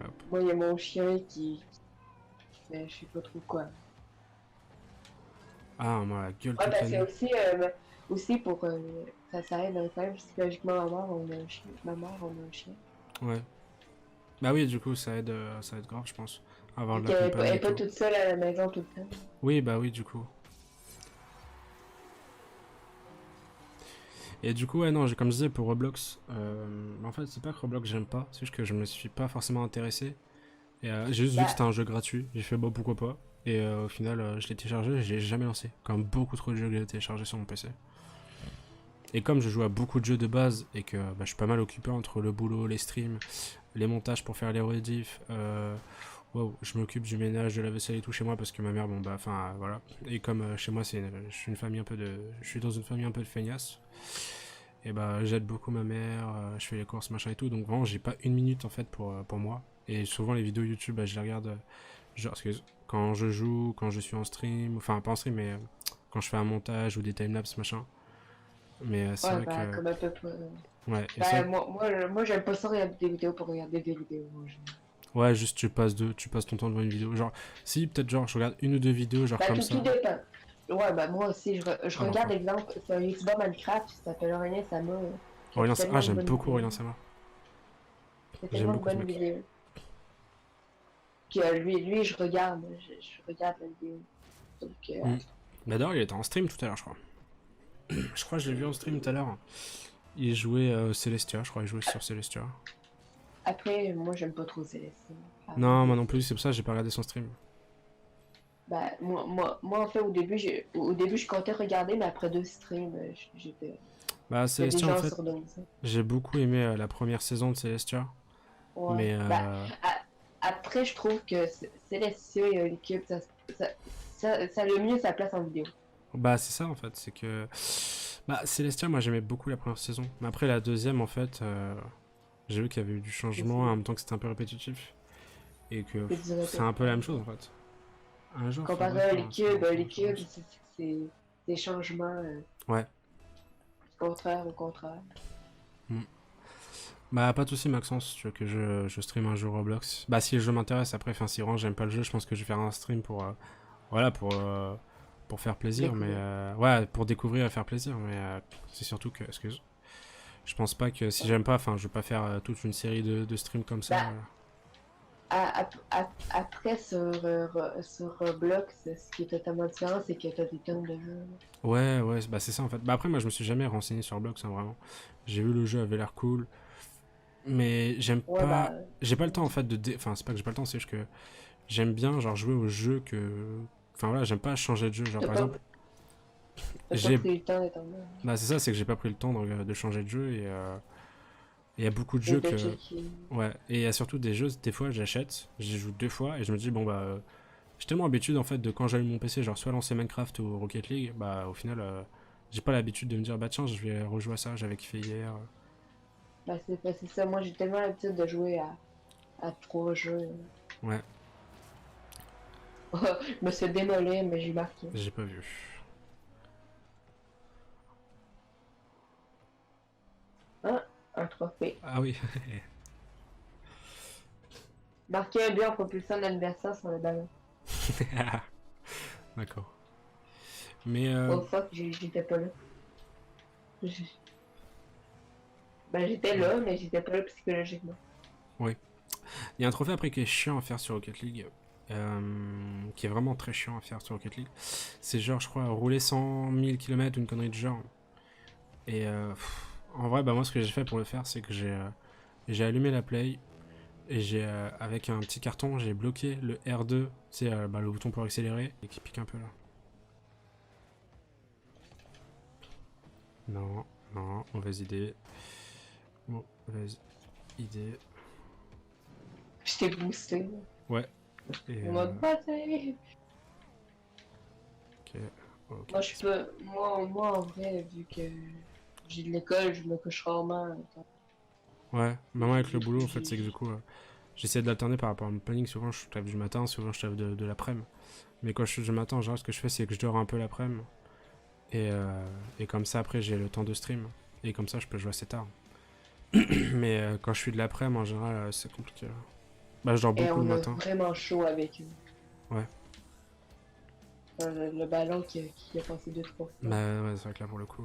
Hop. Moi, il y a mon chien qui fait je sais pas trop quoi. Ah moi la gueule Ouais, toute la parce nuit. que aussi pour ça aide quand même psychologiquement ma mère, on a un chien. Ma mère, on a un chien. Ouais. Bah oui du coup ça aide grave je pense. Avoir Et de la qu'elle est compagnie et pas tout. toute seule à la maison tout le temps. Oui bah oui du coup. Et du coup, ouais, non, comme je disais, pour Roblox, en fait, c'est pas que Roblox j'aime pas, c'est juste que je me suis pas forcément intéressé. Et j'ai juste vu que Bah, c'était un jeu gratuit, j'ai fait bon, pourquoi pas. Et au final, je l'ai téléchargé et je l'ai jamais lancé. Comme beaucoup trop de jeux que j'ai téléchargés sur mon PC. Et comme je joue à beaucoup de jeux de base et que bah, je suis pas mal occupé entre le boulot, les streams, les montages pour faire les rediffs, wow, je m'occupe du ménage, de la vaisselle et tout chez moi parce que ma mère, bon bah, enfin voilà. Et comme chez moi, je suis une famille un peu de, je suis dans une famille un peu de feignasses. Et bah, j'aide beaucoup ma mère, je fais les courses, machin et tout. Donc vraiment, j'ai pas une minute en fait pour moi. Et souvent, les vidéos YouTube, bah, je les regarde, genre, excuse, quand je joue, quand je suis en stream, enfin pas en stream, mais quand je fais un montage ou des timelapses, machin. Mais c'est ouais, vrai bah, que, comme un peu pas. ouais, et c'est Bah, vrai moi, j'aime pas ça regarder des vidéos pour regarder des vidéos. ouais, juste tu passes ton temps devant une vidéo. Genre, si, peut-être genre, je regarde une ou deux vidéos, genre Bah, comme tout ça. dépend. Ouais, bah, moi aussi, je Ah, regarde, l'enfer. exemple, c'est un YouTuber Minecraft qui s'appelle Aurélien Sama, qui a Ah, tellement de j'aime bonnes beaucoup vidéos. Aurélien Sama. Il a J'aime tellement de beaucoup ce bonnes mec. vidéos. Que lui, je regarde. Je regarde la vidéo. Donc, Hmm. Bah, d'ailleurs, il était en stream tout à l'heure, je crois. Je crois que je l'ai vu en stream tout à l'heure. Il jouait Celestia, je crois, il jouait sur Celestia. après, moi, j'aime pas trop Céleste. Non, moi non plus, c'est pour ça que j'ai pas regardé son stream. Bah, moi, en fait, au début, je comptais regarder, mais après deux streams, Bah, j'étais Celestia, en déjà en fait, surdose. j'ai beaucoup aimé la première saison de Celestia. Ouais. Mais, Bah, après, je trouve que Celestia et Unicube, ça, ça a le mieux sa place en vidéo. bah, c'est ça, en fait, c'est que. Bah, Celestia, moi j'aimais beaucoup la première saison. Mais après, la deuxième, en fait, j'ai vu qu'il y avait eu du changement, en même temps que c'était un peu répétitif. Et que C'est du c'est un peu la même chose, en fait. Un jour, faudrait comparé à faire un stream Unicube, sur Unicube, Roblox. c'est des changements Ouais. contraire au contraire. Hmm. Bah, pas de soucis, Maxence, tu veux que je stream un jeu Roblox. Bah, si le jeu m'intéresse, après, enfin, si vraiment j'aime pas le jeu, je pense que je vais faire un stream pour. Voilà, pour faire plaisir, mais. Découvrir. Ouais, pour découvrir et faire plaisir, mais c'est surtout que. Excuse. Je pense pas que si Ouais. j'aime pas, enfin, je vais pas faire toute une série de streams comme ça. Bah, après, sur Roblox, ce qui est totalement différent, c'est que t'as des tonnes de jeux. Ouais, ouais, bah c'est ça en fait. Bah après, moi je me suis jamais renseigné sur Roblox, hein, vraiment. J'ai vu le jeu avait l'air cool, mais j'aime Ouais, pas. bah, J'ai pas le temps en fait Enfin, c'est pas que j'ai pas le temps, c'est juste que j'aime bien genre jouer au jeu que. Enfin voilà, j'aime pas changer de jeu. Genre t'as par pas, exemple, t'as pas j'ai. pris le temps d'être en mode. Bah c'est ça, c'est que j'ai pas pris le temps de changer de jeu et il y a beaucoup de Et jeux de que. checker. Ouais, et il y a surtout des jeux, des fois j'achète, j'y joue deux fois et je me dis, bon bah. J'ai tellement l'habitude en fait de quand j'allume mon PC, genre soit lancer Minecraft ou Rocket League, bah au final, j'ai pas l'habitude de me dire, bah tiens, je vais rejouer à ça, j'avais kiffé hier. Bah, c'est ça, moi j'ai tellement l'habitude de jouer à trois jeux. Ouais, Je me suis démolé, mais j'ai marqué. j'ai pas vu. Ah, un trophée. Ah oui. Marqué un but en propulsant l'adversaire sur le ballon. D'accord. Mais Oh fuck, j'étais pas là. J'- Ben j'étais là, mais j'étais pas là psychologiquement. oui. Il y a un trophée après qui est chiant à faire sur Rocket League. Qui est vraiment très chiant à faire sur Rocket League. C'est genre, je crois, rouler 100 000 km ou une connerie de genre. Et en vrai, bah moi, ce que j'ai fait pour le faire, c'est que j'ai allumé la play. Et avec un petit carton, j'ai bloqué le R2, c'est bah, le bouton pour accélérer, et qui pique un peu là. Non, non, mauvaise idée. Mauvaise idée. J'étais boosté. Ouais. Et, En mode bataille. ok, ok. Moi je peux. Moi en vrai, vu que j'ai de l'école, je me couche rarement. Ouais, bah moi avec le boulot, en fait, c'est que du J'ai- coup, j'essaie d'alterner par rapport à mon planning. Souvent, je tape du matin, souvent, je tape de l'après-midi. Mais quand je suis du matin, en général, ce que je fais, c'est que je dors un peu l'après-midi. Et comme ça, après, j'ai le temps de stream. Et comme ça, je peux jouer assez tard. Mais quand je suis de l'après-midi, en général, c'est compliqué. Bah, je dors Et beaucoup le on a matin. vraiment chaud avec eux. Ouais. Le ballon qui a passé deux, trois fois. Bah, ouais, c'est vrai que là, pour le coup.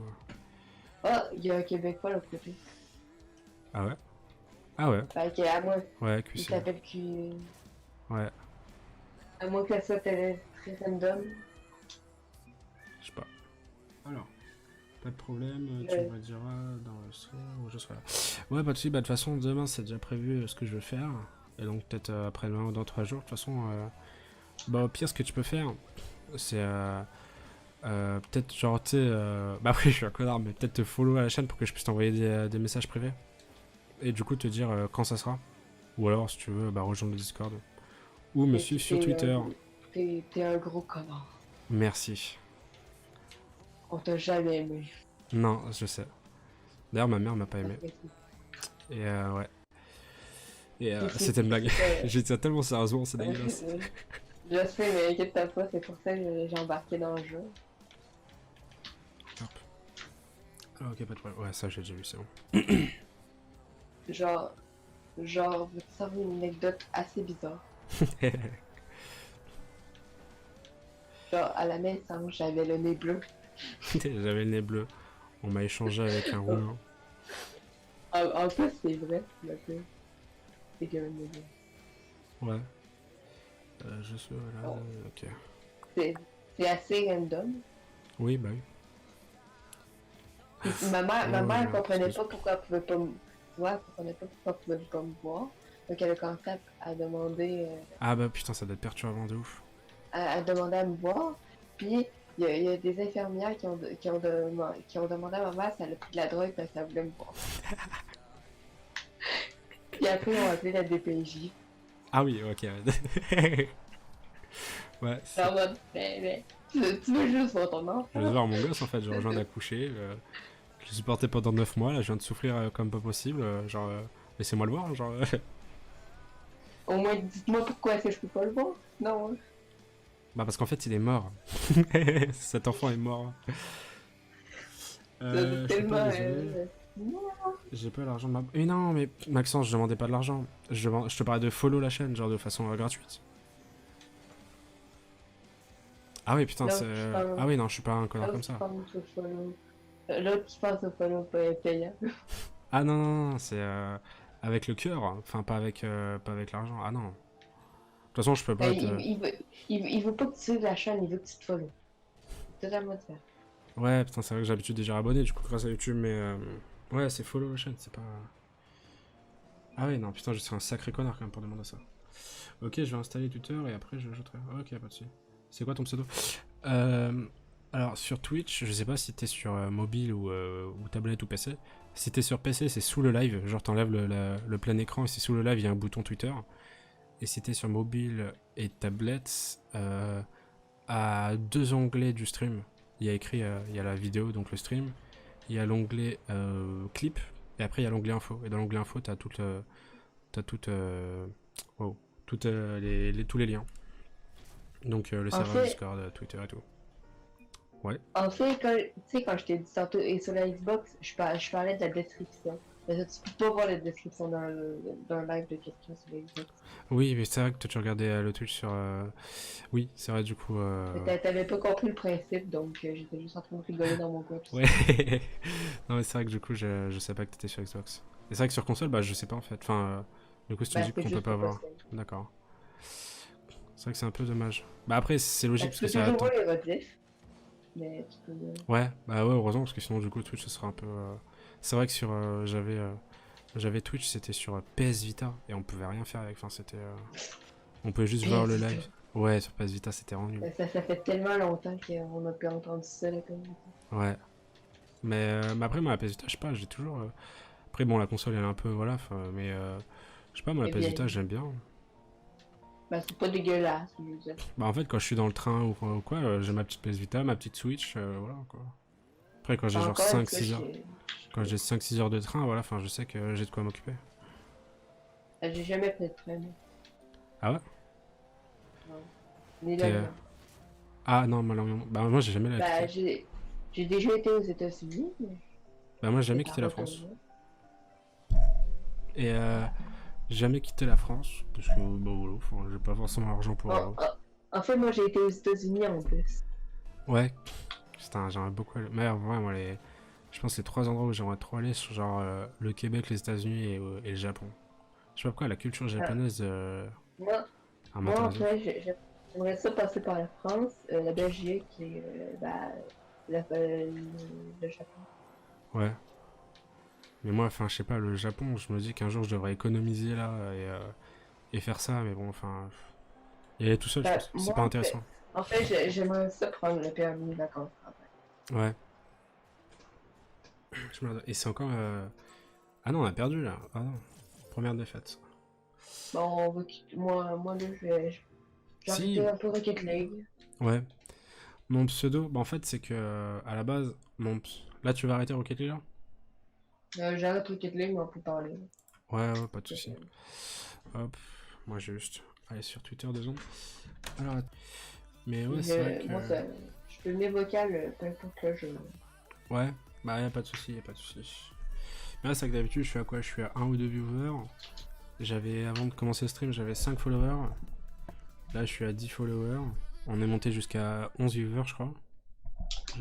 Ah, il y a un Québécois là côté. Ah ouais? Ah ouais? Fait que, à moins, Ouais, il QC. s'appelle Q. Ouais, À moins que ça soit très random. je sais pas. Alors, Pas de problème, tu me le diras dans le stream ou je serai là. Ouais, pas de soucis, bah de toute façon, demain c'est déjà prévu ce que je veux faire. Et donc peut-être après-demain ou dans 3 jours. De toute façon, bah au pire, ce que tu peux faire, c'est peut-être genre, tu sais, bah oui, je suis un connard, mais peut-être te follow à la chaîne pour que je puisse t'envoyer des messages privés. Et du coup, te dire quand ça sera. Ou alors, si tu veux, bah rejoindre le Discord. Ou me suivre sur Twitter. T'es un gros connard. Merci. On t'a jamais aimé. Non, je sais. D'ailleurs, ma mère m'a pas aimé. Et ouais. Et c'était une blague. J'ai dit ça tellement sérieusement, c'est dégueulasse. Je sais, mais inquiète-toi pas, c'est pour ça que j'ai embarqué dans le jeu. Hop. Ah, ok, pas de problème. Ouais, ça j'ai déjà vu, c'est bon. Genre, je vais te servir une anecdote assez bizarre. Genre, à la naissance, j'avais le nez bleu. J'avais le nez bleu. On m'a échangé avec un roumain. En plus, c'est vrai, le bleu. C'est que le nez bleu. Ouais. Je suis là. Oh. Ok. C'est assez random. Oui, bah oui. Ma mère comprenait pas pourquoi elle pouvait pas me voir, elle comprenait pas pourquoi elle pouvait pas me voir. Donc elle a commencé à demander. Ah bah putain, ça doit être perturbant de ouf. À demander à me voir. Puis il y a des infirmières qui ont demandé à ma mère si elle a pris de la drogue parce qu'elle voulait me voir. Puis après ils ont appelé la DPJ. Ah oui, ok. Ouais. En mode, tu veux juste voir ton enfant. Je veux voir mon gosse en fait, genre je viens d'accoucher. Je l'ai supporté pendant 9 mois, là je viens de souffrir comme pas possible. Genre, laissez-moi le voir, genre. Au moins dites-moi pourquoi est-ce que je peux pas le voir. Non. Bah parce qu'en fait il est mort. Cet enfant est mort. C'est tellement. J'ai pas l'argent de ma... Mais non, mais Maxence, je demandais pas de l'argent. Je te parlais de follow la chaîne, genre de façon gratuite. Ah oui, putain, c'est... Ah oui, non, je suis pas un connard comme ça. Là, tu penses au follow payant. Ah non, non, non, c'est avec le cœur, enfin pas avec l'argent. Ah non. De toute façon, je peux pas il veut pas que tu suives la chaîne, il veut que tu te follow. C'est totalement différent. Ouais, putain, c'est vrai que j'ai l'habitude déjà abonné du coup grâce à YouTube, mais ouais, c'est follow la chaîne, c'est pas... Ah oui, non, putain, je suis un sacré connard quand même pour demander ça. Ok, je vais installer Twitter et après je l'ajouterai. Ok, pas de soucis. C'est quoi ton pseudo? Alors sur Twitch, je sais pas si t'es sur mobile ou tablette ou PC. Si t'es sur PC, c'est sous le live, genre t'enlèves le plein écran et c'est sous le live, il y a un bouton Twitter. Et si t'es sur mobile et tablette, à 2 onglets du stream, il y a écrit, il y a la vidéo, donc le stream, il y a l'onglet clip, et après il y a l'onglet info. Et dans l'onglet info, t'as tous les liens. Donc le serveur Discord, Twitter et tout. Ouais. En fait, quand je t'ai dit tantôt, et sur la Xbox, je parlais de la description. Mais tu peux pas voir la description dans le live de quelqu'un sur la Xbox. Oui, mais c'est vrai que toi tu regardais le Twitch sur... Oui, c'est vrai du coup... T'avais pas compris le principe, donc j'étais juste en train de rigoler dans mon coin. Ouais. Non mais c'est vrai que du coup je sais pas que t'étais sur Xbox. Et c'est vrai que sur console, bah je sais pas en fait. Enfin, du coup si tu me dis qu'on peut pas voir. D'accord. C'est vrai que c'est un peu dommage. Bah après c'est logique parce que ça attend. Mais tu peux... Ouais, bah ouais, heureusement parce que sinon du coup Twitch ce serait un peu... C'est vrai que sur... j'avais Twitch, c'était sur PS Vita et on pouvait rien faire avec. Enfin c'était... On pouvait juste voir le live. Ouais, sur PS Vita c'était vraiment nul. Ça fait tellement longtemps qu'on a pu entendre ça la communauté. Ouais. Mais après moi la PS Vita, je sais pas, j'ai toujours... Après bon la console elle est un peu... Voilà, mais... Je sais pas, moi la PS Vita j'aime bien. Bah c'est pas dégueulasse, je veux dire. Bah en fait quand je suis dans le train ou quoi, j'ai ma petite PS Vita, ma petite Switch, voilà quoi. Après quand j'ai genre 5-6 heures... Quand j'ai 5-6 heures de train, voilà, enfin je sais que j'ai de quoi m'occuper. J'ai jamais fait de train. Ah ouais? Non. Ni là, Ah non, malheureusement. Bah moi j'ai jamais la Bah j'ai déjà été aux États-Unis. Mais... Bah moi j'ai jamais quitté la France. Et j'ai jamais quitté la France parce que bah voilà, j'ai pas forcément l'argent pour... En fait moi j'ai été aux États-Unis en plus. Ouais. Putain, j'aimerais beaucoup aller... Mais ouais, moi je pense que les 3 endroits où j'aimerais trop aller sont genre le Québec, les États-Unis et le Japon. Je sais pas pourquoi la culture japonaise... Moi en fait j'aimerais ça passer par la France, la Belgique et le Japon. Ouais. Mais moi, enfin, je sais pas, le Japon, je me dis qu'un jour je devrais économiser là et faire ça, mais bon, enfin. Y aller tout seul, je Ben, pense. C'est moi, pas intéressant. en fait j'aimerais ça prendre le permis de vacances. Ouais. Et c'est encore. Ah non, on a perdu là. Ah non. Première défaite. Bon, moi là, j'ai arrêté Si. un peu Rocket League. Ouais. Mon pseudo, bah en fait, c'est que à la base, là, tu vas arrêter Rocket League là? J'arrête Rocket League, mais on peut parler. Ouais, ouais, pas de soucis. Hop. Moi, j'ai juste aller sur Twitter 2 secondes. Alors, mais ouais, c'est vrai que. Moi, je peux mes vocales, peu importe le jeu. Ouais, bah, y a pas de soucis, y a pas de soucis. Mais là, c'est que d'habitude, je suis à quoi? Je suis à 1 ou 2 viewers. Avant de commencer le stream, j'avais 5 followers. Là, je suis à 10 followers. On est monté jusqu'à 11 viewers, je crois.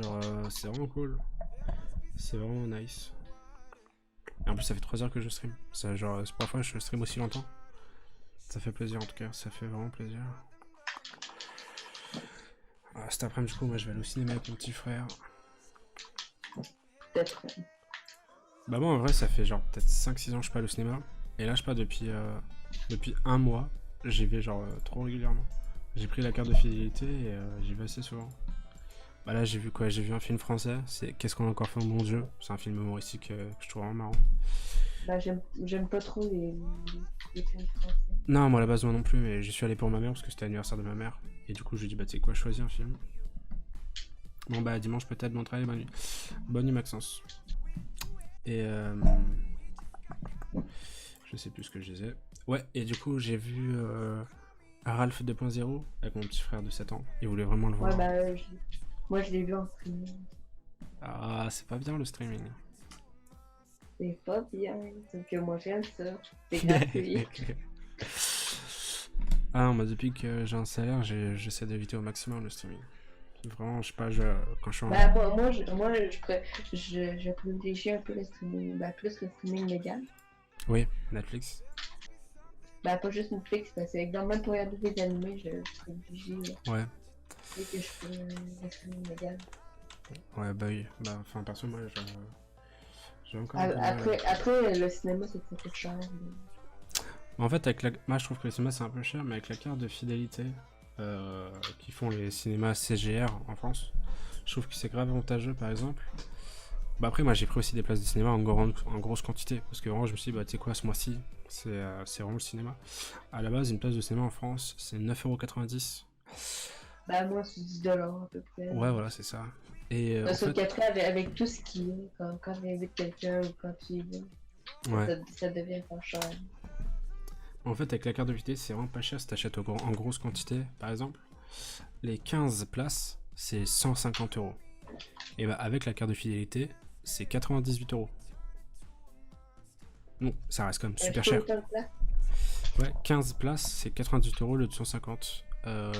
Genre, c'est vraiment cool. C'est vraiment nice. Et en plus, ça fait 3 heures que je stream. C'est genre, c'est pas la fois que je stream aussi longtemps. Ça fait plaisir en tout cas, ça fait vraiment plaisir. Cet après-midi, du coup, moi je vais aller au cinéma avec mon petit frère. Peut-être. Bah, moi en vrai, ça fait genre peut-être 5-6 ans que je suis pas allé au cinéma. Et là, je sais pas, depuis un mois, j'y vais genre trop régulièrement. J'ai pris la carte de fidélité et j'y vais assez souvent. Bah là, j'ai vu quoi? J'ai vu un film français, c'est Qu'est-ce qu'on a encore fait au bon Dieu. C'est un film humoristique que je trouve vraiment marrant. Bah, j'aime pas trop les films français. Non, moi à la base, moi non plus, mais j'y suis allé pour ma mère parce que c'était l'anniversaire de ma mère. Et du coup, je lui ai dit, bah, tu sais quoi, choisis un film. Bon, bah, dimanche peut-être, bon travail, bonne nuit. Bonne nuit, Maxence. Et je sais plus ce que je disais. Ouais, et du coup, j'ai vu Ralph 2.0 avec mon petit frère de 7 ans. Il voulait vraiment le voir. Ouais, bah, moi je l'ai vu en streaming. Ah, c'est pas bien le streaming. C'est pas bien, sauf que moi j'aime ça. C'est gratuit. Ah non, bah depuis que j'ai un salaire, j'essaie d'éviter au maximum le streaming. Vraiment, je sais pas, quand je suis en... Bah, je privilégie un peu le streaming, bah, plus le streaming légal. Oui, Netflix. Bah, pas juste Netflix, parce que normalement pour regarder des animés, je privilégie Ouais. dès que je peux le streaming légal. Ouais, bah oui. Bah, enfin, perso, moi, j'ai encore un peu de mal. Après, le cinéma, c'est très cher. En fait, moi je trouve que le cinéma c'est un peu cher, mais avec la carte de fidélité qui font les cinémas CGR en France, je trouve que c'est grave avantageux par exemple. Bah après, moi j'ai pris aussi des places de cinéma en grosse quantité, parce que vraiment je me suis dit, bah tu sais quoi, ce mois-ci, c'est vraiment le cinéma. À la base, une place de cinéma en France, c'est 9,90€. Bah, moi, c'est 10$ à peu près. Ouais, voilà, c'est ça. Et en Parce fait, qu'après, avec tout ce qui est, quand tu invites quelqu'un ou quand tu y vas, ouais. ça devient pas cher. En fait, avec la carte de fidélité, c'est vraiment pas cher si t'achètes en grosse quantité, par exemple. Les 15 places, c'est 150€. Et bah avec la carte de fidélité, c'est 98€. Bon, ça reste quand même super cher. Ouais, 15 places, c'est 98€ au lieu de 150.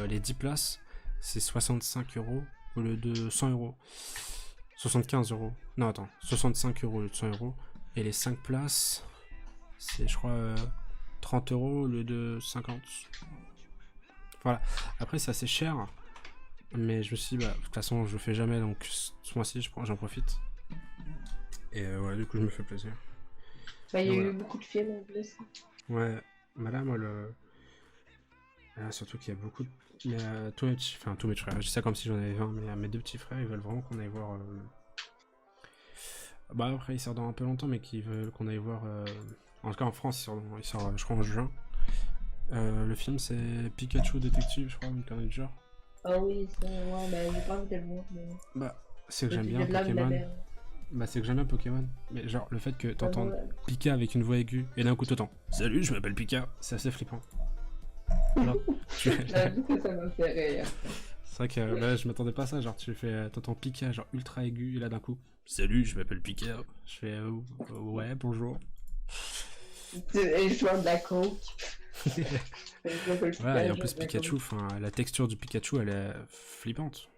Les 10 places, c'est 65€ au lieu de 100€. 75€. Non, attends, 65€ au lieu de 100€. Et les 5 places, c'est je crois 30€ au lieu de 50. Voilà. Après, c'est assez cher. Mais je me suis dit, bah, de toute façon, je le fais jamais, donc ce mois-ci, j'en profite. Et ouais, du coup, je me fais plaisir. Bah, il y a voilà. eu beaucoup de films en plus. Ouais, mais là, moi, surtout qu'il y a beaucoup de. Mais tous mes frères, je dis ça comme si j'en avais 20, mais mes 2 petits frères, ils veulent vraiment qu'on aille voir. Bah, après, il sort dans un peu longtemps, mais qu'ils veulent qu'on aille voir. En tout cas, en France, il sort je crois, en juin. Le film, c'est Pikachu Détective, je crois, une connerie de genre. Ah oui, ça, ouais, bah, j'ai pas envie de le voir. Mais... Bah, c'est que j'aime bien Pokémon. Bah, c'est que j'aime bien Pokémon. Mais genre, le fait que t'entends Pika avec une voix aiguë et d'un coup t'entends Salut, je m'appelle Pika, c'est assez flippant. Alors, J'avoue que ça m'a fait rire. C'est vrai que là, je m'attendais pas à ça. Genre, t'entends Pika, genre ultra aigu, et là d'un coup Salut, je m'appelle Pika. Je fais ouais, bonjour. Et je vois de la coke. Ouais, et en plus, Pikachu, la texture du Pikachu, elle est flippante.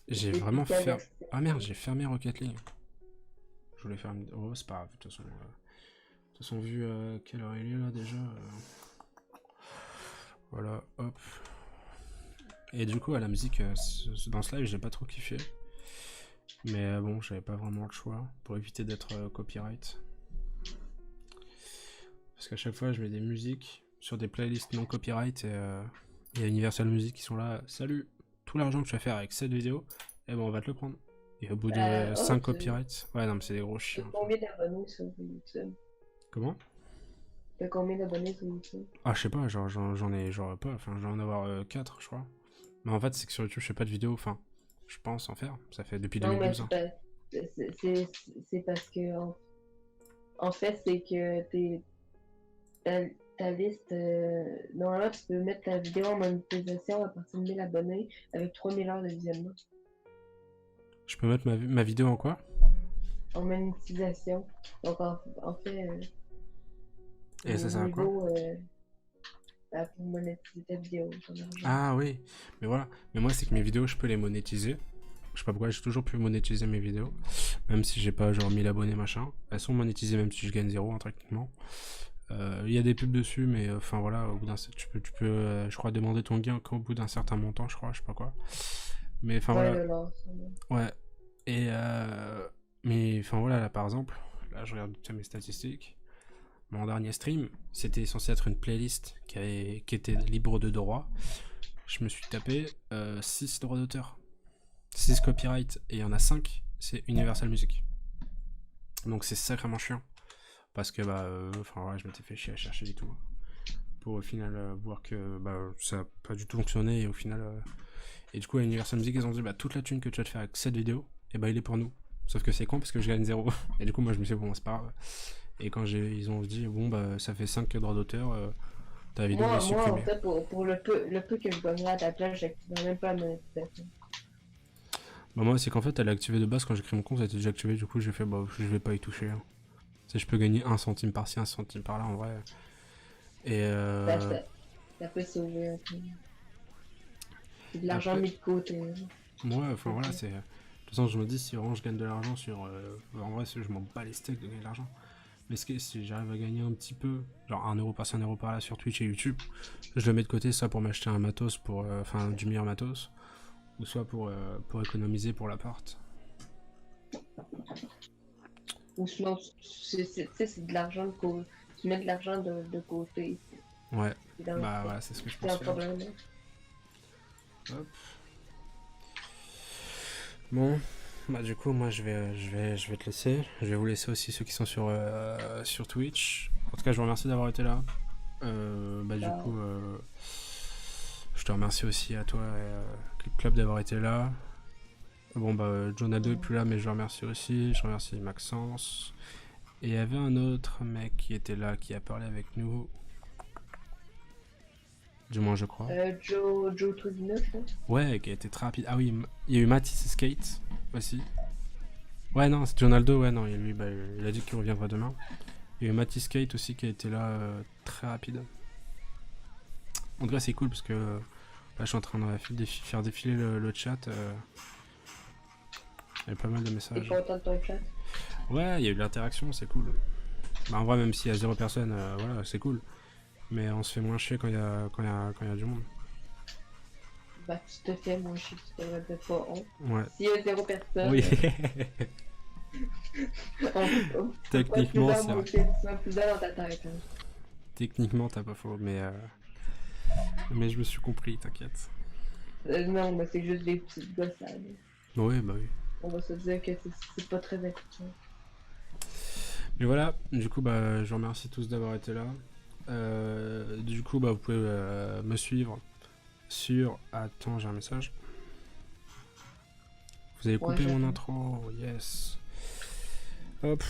J'ai vraiment fermé. Ah merde, j'ai fermé Rocket League. Je voulais faire une. Oh, c'est pas grave, de toute façon, vu quelle heure il est là déjà. Voilà, hop. Et du coup, à la musique, dans ce live, j'ai pas trop kiffé. Mais bon, j'avais pas vraiment le choix pour éviter d'être copyright. Parce qu'à chaque fois, je mets des musiques sur des playlists non copyright et il y a Universal Music qui sont là. Salut, tout l'argent que tu vas faire avec cette vidéo, eh ben on va te le prendre. Et au bout de 5 copyrights, ouais, non, mais c'est des gros chiens. T'as combien d'abonnés sur YouTube? Comment? T'as combien d'abonnés sur YouTube? Ah, je sais pas, genre j'en ai genre pas, enfin j'en ai en avoir 4, je crois. Mais en fait, c'est que sur YouTube, je fais pas de vidéos, enfin, je pense en faire. Ça fait depuis Non, 2012. mais c'est parce que, en fait, c'est que ta liste, normalement, tu peux mettre ta vidéo en monétisation à partir de 1000 abonnés avec 3000 heures de visionnement. Je peux mettre ma vidéo en quoi? En monétisation. Donc, en fait, Et ça sert à quoi? Pour monétiser ta vidéo. Ah oui, mais voilà. Mais moi, c'est que mes vidéos, je peux les monétiser. Je sais pas pourquoi, j'ai toujours pu monétiser mes vidéos. Même si j'ai pas genre 1000 abonnés, machin. Elles sont monétisées même si je gagne 0, techniquement. Il y a des pubs dessus, mais enfin voilà, au bout d'un, tu peux je crois, demander ton gain qu'au bout d'un certain montant, je crois, je sais pas quoi. Mais enfin voilà. Ouais. Et mais enfin voilà, là par exemple, là je regarde mes statistiques. Mon dernier stream, c'était censé être une playlist qui était libre de droit. Je me suis tapé 6 droits d'auteur. 6 copyright, et il y en a 5, c'est Universal Music. Donc c'est sacrément chiant. Parce que ouais, je m'étais fait chier à chercher du tout. Pour au final voir que ça n'a pas du tout fonctionné, et au final... Et du coup à Universal Music, ils ont dit toute la thune que tu vas te faire avec cette vidéo, et il est pour nous. Sauf que c'est con parce que je gagne 0. Et du coup moi je me suis dit bon c'est pas grave. Et quand ils ont dit bon ça fait 5 droits d'auteur, ta vidéo est supprimée. Moi en fait pour le peu que je gagnerais à ta place, j'activerais même pas la monétisation. Moi c'est qu'en fait elle est activée de base quand j'ai créé mon compte, ça a été déjà activé, du coup j'ai fait je vais pas y toucher. Hein. Je peux gagner 1 centime par-ci, 1 centime par-là en vrai. Et ça peut sauver un peu. C'est de l'argent mis de côté. Ouais, enfin voilà, c'est... De toute façon, je me dis, si vraiment je gagne de l'argent sur... en vrai, je m'en bats les steaks de gagner de l'argent. Mais si j'arrive à gagner un petit peu, genre 1 euro par-ci, 1 euro par-là sur Twitch et YouTube, je le mets de côté, soit pour m'acheter un matos, enfin du meilleur matos, ou soit pour économiser pour l'appart. Ou sinon, c'est de l'argent que tu mets de l'argent de côté. Ouais, ouais, c'est ce que je pense. C'est un problème. Hop. Bon, du coup, moi je vais te laisser. Je vais vous laisser aussi ceux qui sont sur Twitch. En tout cas, je vous remercie d'avoir été là. Du coup, je te remercie aussi à toi et Clip Club d'avoir été là. Bon, Jonado est plus là, mais je le remercie aussi. Je remercie Maxence. Et il y avait un autre mec qui était là, qui a parlé avec nous. Du moins, je crois. Joe Trudino, je pense. Ouais, qui a été très rapide. Ah oui, il y a eu Matisse Skate aussi. Ouais, non, c'est Ronaldo, ouais, non, et lui, il a dit qu'il reviendra demain. Il y a eu Matisse Skate aussi qui a été là très rapide. En tout cas, c'est cool parce que là, je suis en train de faire défiler le chat. Il y a pas mal de messages. T'es content de ton chat? Ouais, il y a eu de l'interaction, c'est cool. En vrai, même s'il y a 0 personne, voilà, c'est cool. Mais on se fait moins chier quand il y a du monde. Tu te fais moins chier, tu te répètes pas honte. Ouais. S'il y a 0 personne. Oui. Techniquement, c'est plus dans ta tête. Hein. Techniquement, t'as pas faux, mais je me suis compris, t'inquiète. Non, mais c'est juste des petites gossades. Oui, bah oui. On va se dire que c'est pas très important. Mais voilà, du coup, je vous remercie tous d'avoir été là. Du coup, vous pouvez me suivre sur... Attends, j'ai un message. Vous avez coupé mon intro, yes. Hop,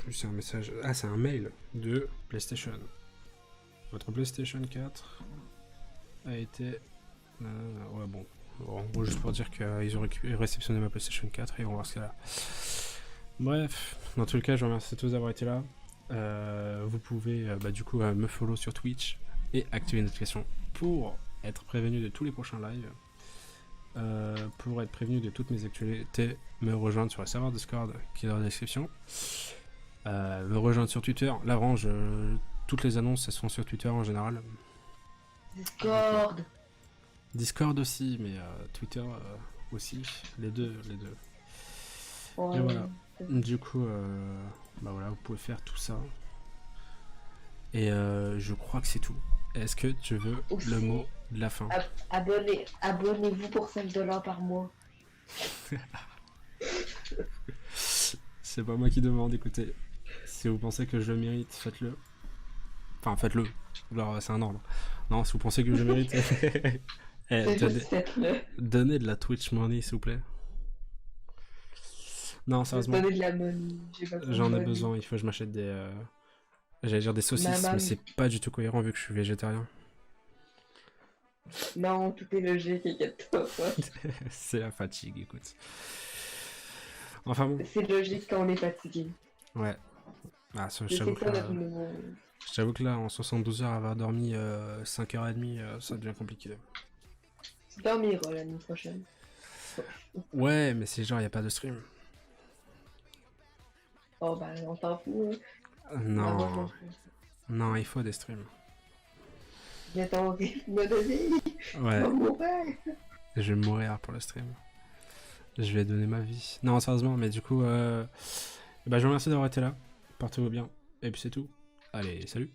plus c'est un message... Ah, c'est un mail de PlayStation. Votre PlayStation 4 a été... ouais, bon. En gros, juste pour dire qu'ils ont réceptionné ma PlayStation 4 et on va voir ce qu'il y a là. Bref, dans tous les cas, je vous remercie tous d'avoir été là. Vous pouvez du coup me follow sur Twitch et activer les notifications pour être prévenu de tous les prochains lives. Pour être prévenu de toutes mes actualités, me rejoindre sur le serveur Discord qui est dans la description. Me rejoindre sur Twitter. Là, vraiment, toutes les annonces elles sont sur Twitter en général. Discord. Discord aussi, mais Twitter aussi. Les deux, les deux. Ouais, Et voilà. Du coup, bah voilà, vous pouvez faire tout ça. Et je crois que c'est tout. Est-ce que tu veux aussi, le mot de la fin? abonnez-vous pour 5 $ par mois. C'est pas moi qui demande, écoutez. Si vous pensez que je le mérite, faites-le. Enfin, faites-le. Alors, c'est un ordre. Non, si vous pensez que je le mérite, C'est donnez, juste faites-le. donnez de la Twitch money, s'il vous plaît. Non, Juste sérieusement, donner de la money. J'ai pas besoin de j'en ai money. besoin. Il faut que je m'achète des. J'allais dire des saucisses, Maman, mais c'est pas du tout cohérent vu que je suis végétarien. non, tout est logique, inquiète-toi pas. C'est la fatigue, écoute. Enfin bon, C'est logique quand on est fatigué. ouais. Ah, je C'est t'avoue que ça là, notre nouveau. en 72 heures, avoir dormi 5h30, ça devient compliqué. Tu dormiras la nuit prochaine. Ouais, mais c'est genre, y a pas de stream. Oh bah on s'en fout. Hein. Non, non, il faut des streams. Viens ton rythme de vie. Ouais, Tu vas mourir. je vais mourir pour le stream. Je vais donner ma vie. Non, sérieusement, mais du coup, bah, je vous remercie d'avoir été là. Portez-vous bien. Et puis c'est tout. Allez, salut.